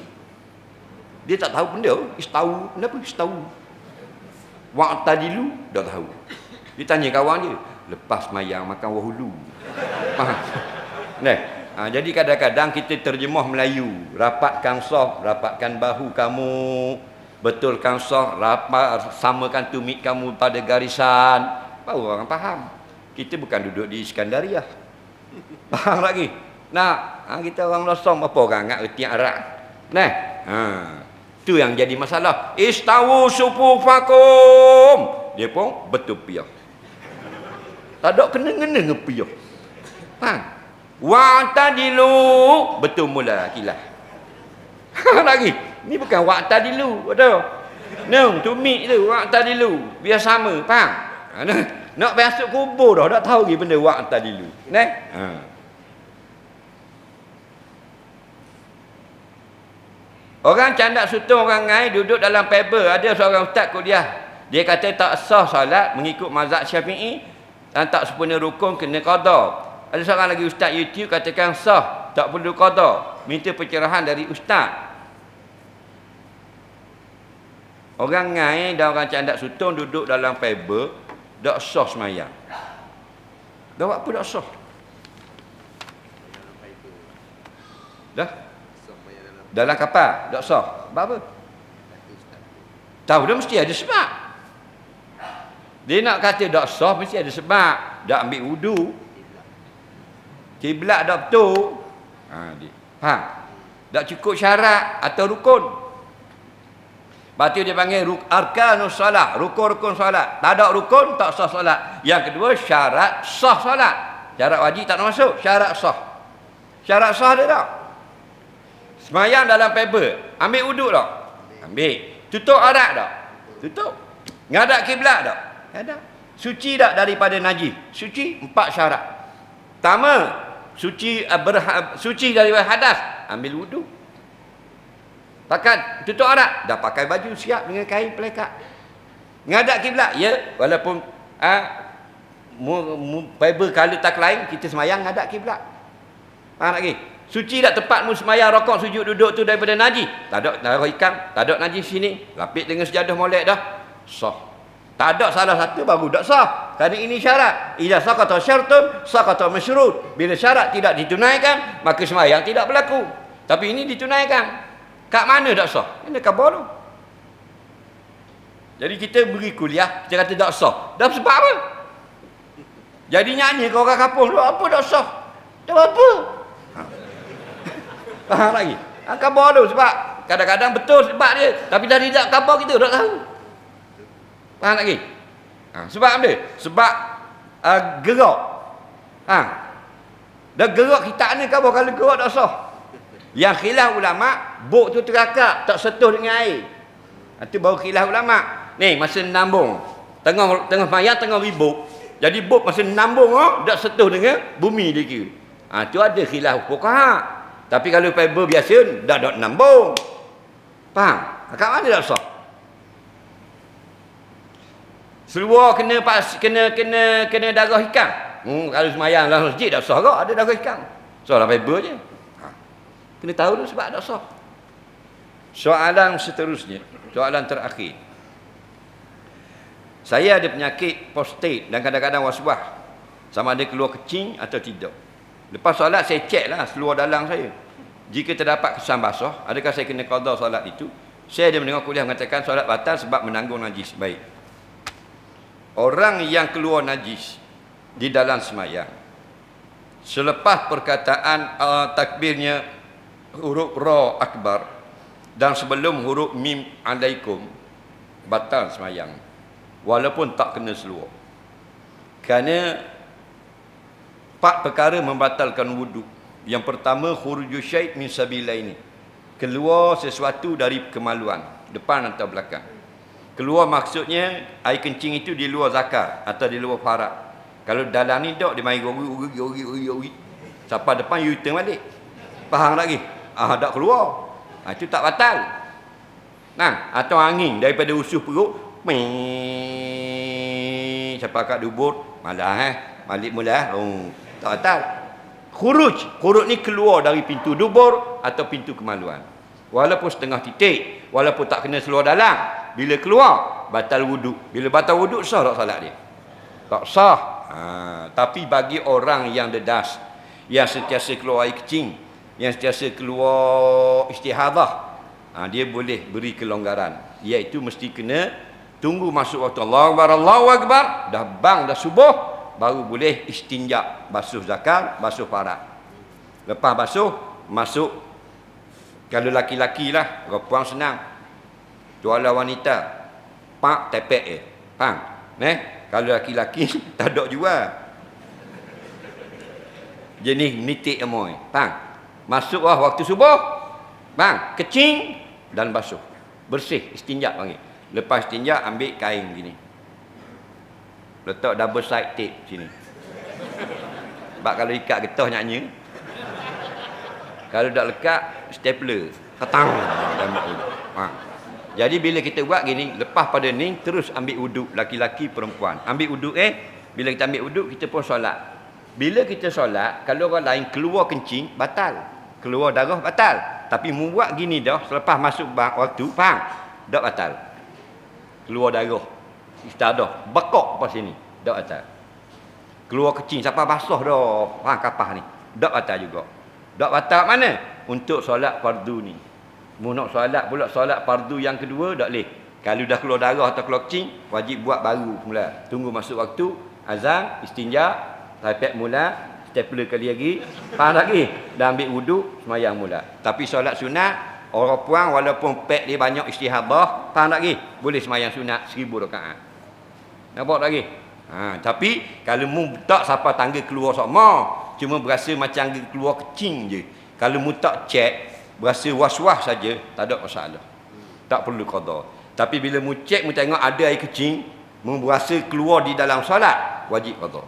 Speaker 2: Dia tak tahu benda. Istawu, kenapa istawu? Wa'tadilu, dah tahu. Dia tanya kawan dia, lepas mayang makan wahulu. Jadi kadang-kadang kita terjemah Melayu. Rapatkan saf, rapatkan bahu kamu. Betulkan saf, rapat, samakan tumit kamu pada garisan. Baru orang faham. Kita bukan duduk di Iskandariah. Faham lagi? Kita orang losong, apa orang nak reti Arab? Itu yang jadi masalah. Istawu sufufakum. Dia pun betul piyah. Tak ada kena-kena ngepiyah. Wa'tadilu, betul mula kilah. Lagi, ni bukan wa'tadilu, betul. Tumit tu wa'tadilu, biar sama, faham? Nak masuk kubur dah, tak tahu lagi benda wa'tadilu. Orang candak sutong orang ngai duduk dalam paper. Ada seorang ustaz kuliah, dia kata tak sah salat mengikut mazhab Syafi'i dan tak sempurna rukun kena qada. Ada seorang lagi ustaz YouTube katakan sah, tak perlu qada. Minta pencerahan dari ustaz. Orang ngai dan orang candak sutong duduk dalam paper, tak sah semayang. Dah buat apa tak sah? Dah? Dalam kapal, tak sah. Sebab apa? Tahu dah mesti ada sebab. Dia nak kata tak sah, mesti ada sebab. Dah ambil wudu. Kiblat dak betul. Faham? Tak cukup syarat atau rukun. Lepas tu dia panggil arkanus solat, rukun-rukun solat. Tak ada rukun, tak sah solat. Yang kedua, syarat sah solat. Syarat wajib tak nak masuk, syarat sah. Syarat sah dia tak? Semayang dalam paper, ambil wuduk tak? Ambil. Tutup aurat tak? Tutup. Ngadap kiblat tak? Ngadap. Suci tak daripada najis? Suci, 4 syarat. Pertama, suci daripada hadas, ambil wuduk. Pakai tutup aurat, dah pakai baju siap dengan kain pelekat. Ngadap kiblat, ya, walaupun fiber color tak lain, kita semayang ngadap kiblat. Faham lagi? Suci tak tempatmu semayang rokok sujud duduk tu daripada najis? Tak ada darah ikan, tak ada najis sini. Lapis dengan sejadah molek dah. Sah. Tak ada salah satu baru tak sah. Kerana ini syarat. Idza saqata syartun, saqata masyrut. Bila syarat tidak ditunaikan, maka semayang tidak berlaku. Tapi ini ditunaikan. Kat mana tak sah? Ini khabar tu. Jadi kita beri kuliah, kita kata tak sah. Dah sebab apa? Jadi nyanyi ke orang kampung tu, apa tak sah? Tak apa. Faham lagi? Khabar tu sebab kadang-kadang betul sebab dia, tapi dari tak khabar kita tak tahu. Faham lagi? Sebab apa? Sebab gerak. Dah gerak kita ni khabar, kalau gerak tak sah. Yang khilaf ulama, buk tu terakak, tak sentuh dengan air. Itu baru khilaf ulama. Ni masa nambung, tengah mayat tengah ribut. Jadi buk masa nambung tak sentuh dengan bumi dia kira. Tu ada khilaf fuqaha. Tapi kalau fiber biasa dah nambung. Faham? Kat mana tak sah? Seluar kena darah ikan. Kalau semayang dalam masjid tak sah ke? Ada darah ikan. Soal fiber je. Kena tahu tu sebab tak sah. Soalan seterusnya, soalan terakhir. Saya ada penyakit prostat dan kadang-kadang wasbah. Sama ada keluar kecing atau tidak. Lepas solat saya cek lah seluar dalam saya. Jika terdapat kesan basah, adakah saya kena qada solat itu? Saya ada mendengar kuliah mengatakan solat batal sebab menanggung najis. Baik. Orang yang keluar najis di dalam semayang, selepas perkataan takbirnya huruf ra akbar dan sebelum huruf mim alaikum, batal semayang walaupun tak kena seluar. Kerana 4 perkara membatalkan wuduk. Yang pertama, khurujus syait min sabilaini, keluar sesuatu dari kemaluan, depan atau belakang. Keluar maksudnya air kencing itu di luar zakar atau di luar farad. Kalau dalam ni tak, dia main uri. Sampai depan you turn balik. Faham lagi? Tak keluar. Itu tak batal. Atau angin daripada usus perut, sampai kat dubur, malah balik mula. Tak batal. Khuruj ni keluar dari pintu dubur atau pintu kemaluan. Walaupun setengah titik, walaupun tak kena seluar dalam, bila keluar batal wuduk. Bila batal wuduk, sah tak salat dia? Tak sah. Tapi bagi orang yang dedas, yang sentiasa keluar air kecing, yang sentiasa keluar istihadah, dia boleh beri kelonggaran, iaitu mesti kena tunggu masuk waktu Allahu Akbar, dah bang dah subuh, baru boleh istinja, basuh zakar, basuh farad. Lepas basuh, masuk. Kalau laki-laki lah, perempuan senang. Tuala wanita, pak tepek je. Faham? Kalau laki-laki tak ada jual. Jenis nitik emoy. Faham? Masuk waktu subuh, bang, kecing dan basuh. Bersih, istinja panggil. Lepas istinja, ambil kain gini. Letak double side tape sini. Sebab kalau ikat getah nyanyi. Kalau tak lekat, stapler. Ketang. Jadi bila kita buat gini, lepas pada ni, terus ambil wuduk. Laki-laki, perempuan. Ambil wuduk bila kita ambil wuduk, kita pun solat. Bila kita solat, kalau orang lain keluar kencing, batal. Keluar darah, batal. Tapi membuat gini dah, selepas masuk waktu, faham? Tak batal. Keluar darah. Istadah. Bekok apa sini. Tak batal. Keluar kecing, siapa basah dah. Faham kapah ni. Tak batal juga. Tak batal mana? Untuk solat fardu ni. Mu nak solat pula solat fardu yang kedua, tak boleh. Kalau dah keluar darah atau keluar kecing, wajib buat baru mula. Tunggu masuk waktu, azan, istinja, tapek mula, stapler kali lagi, faham lagi? Dan ambil wudu, semayang mula. Tapi solat sunat, orang puan walaupun pek dia banyak istihadah, faham lagi? Boleh semayang sunat 1000 rakaat. Nampak lagi? Tapi kalau mu tak siapa tangga keluar sama, cuma berasa macam keluar kecing je. Kalau mu tak cek, berasa was-was saja, tak ada masalah. Tak perlu qada. Tapi bila mu cek, mu tengok ada air kecing, mu berasa keluar di dalam solat, wajib qada.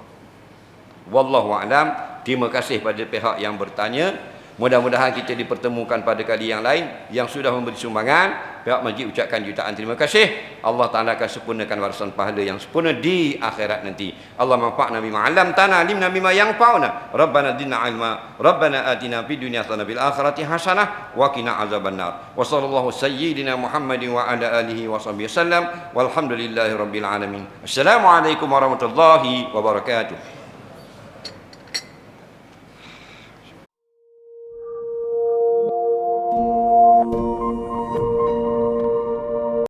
Speaker 2: Wallahu a'lam. Terima kasih pada pihak yang bertanya. Mudah-mudahan kita dipertemukan pada kali yang lain. Yang sudah memberi sumbangan, pihak masjid ucapkan jutaan terima kasih. Allah Ta'ala akan sempurnakan warisan pahala yang sempurna di akhirat nanti. Allah manfa'na bima 'allamtana, alimna bima yanfa'una. Rabbana zidna 'ilma. Rabbana atina fid dunya hasanah fil akhirati hasanah wa qina azabannar. Wa sallallahu sayyidina Muhammadin wa ala alihi wa sahbihi wasallam. Walhamdulillahi rabbil alamin. Assalamualaikum warahmatullahi wabarakatuh.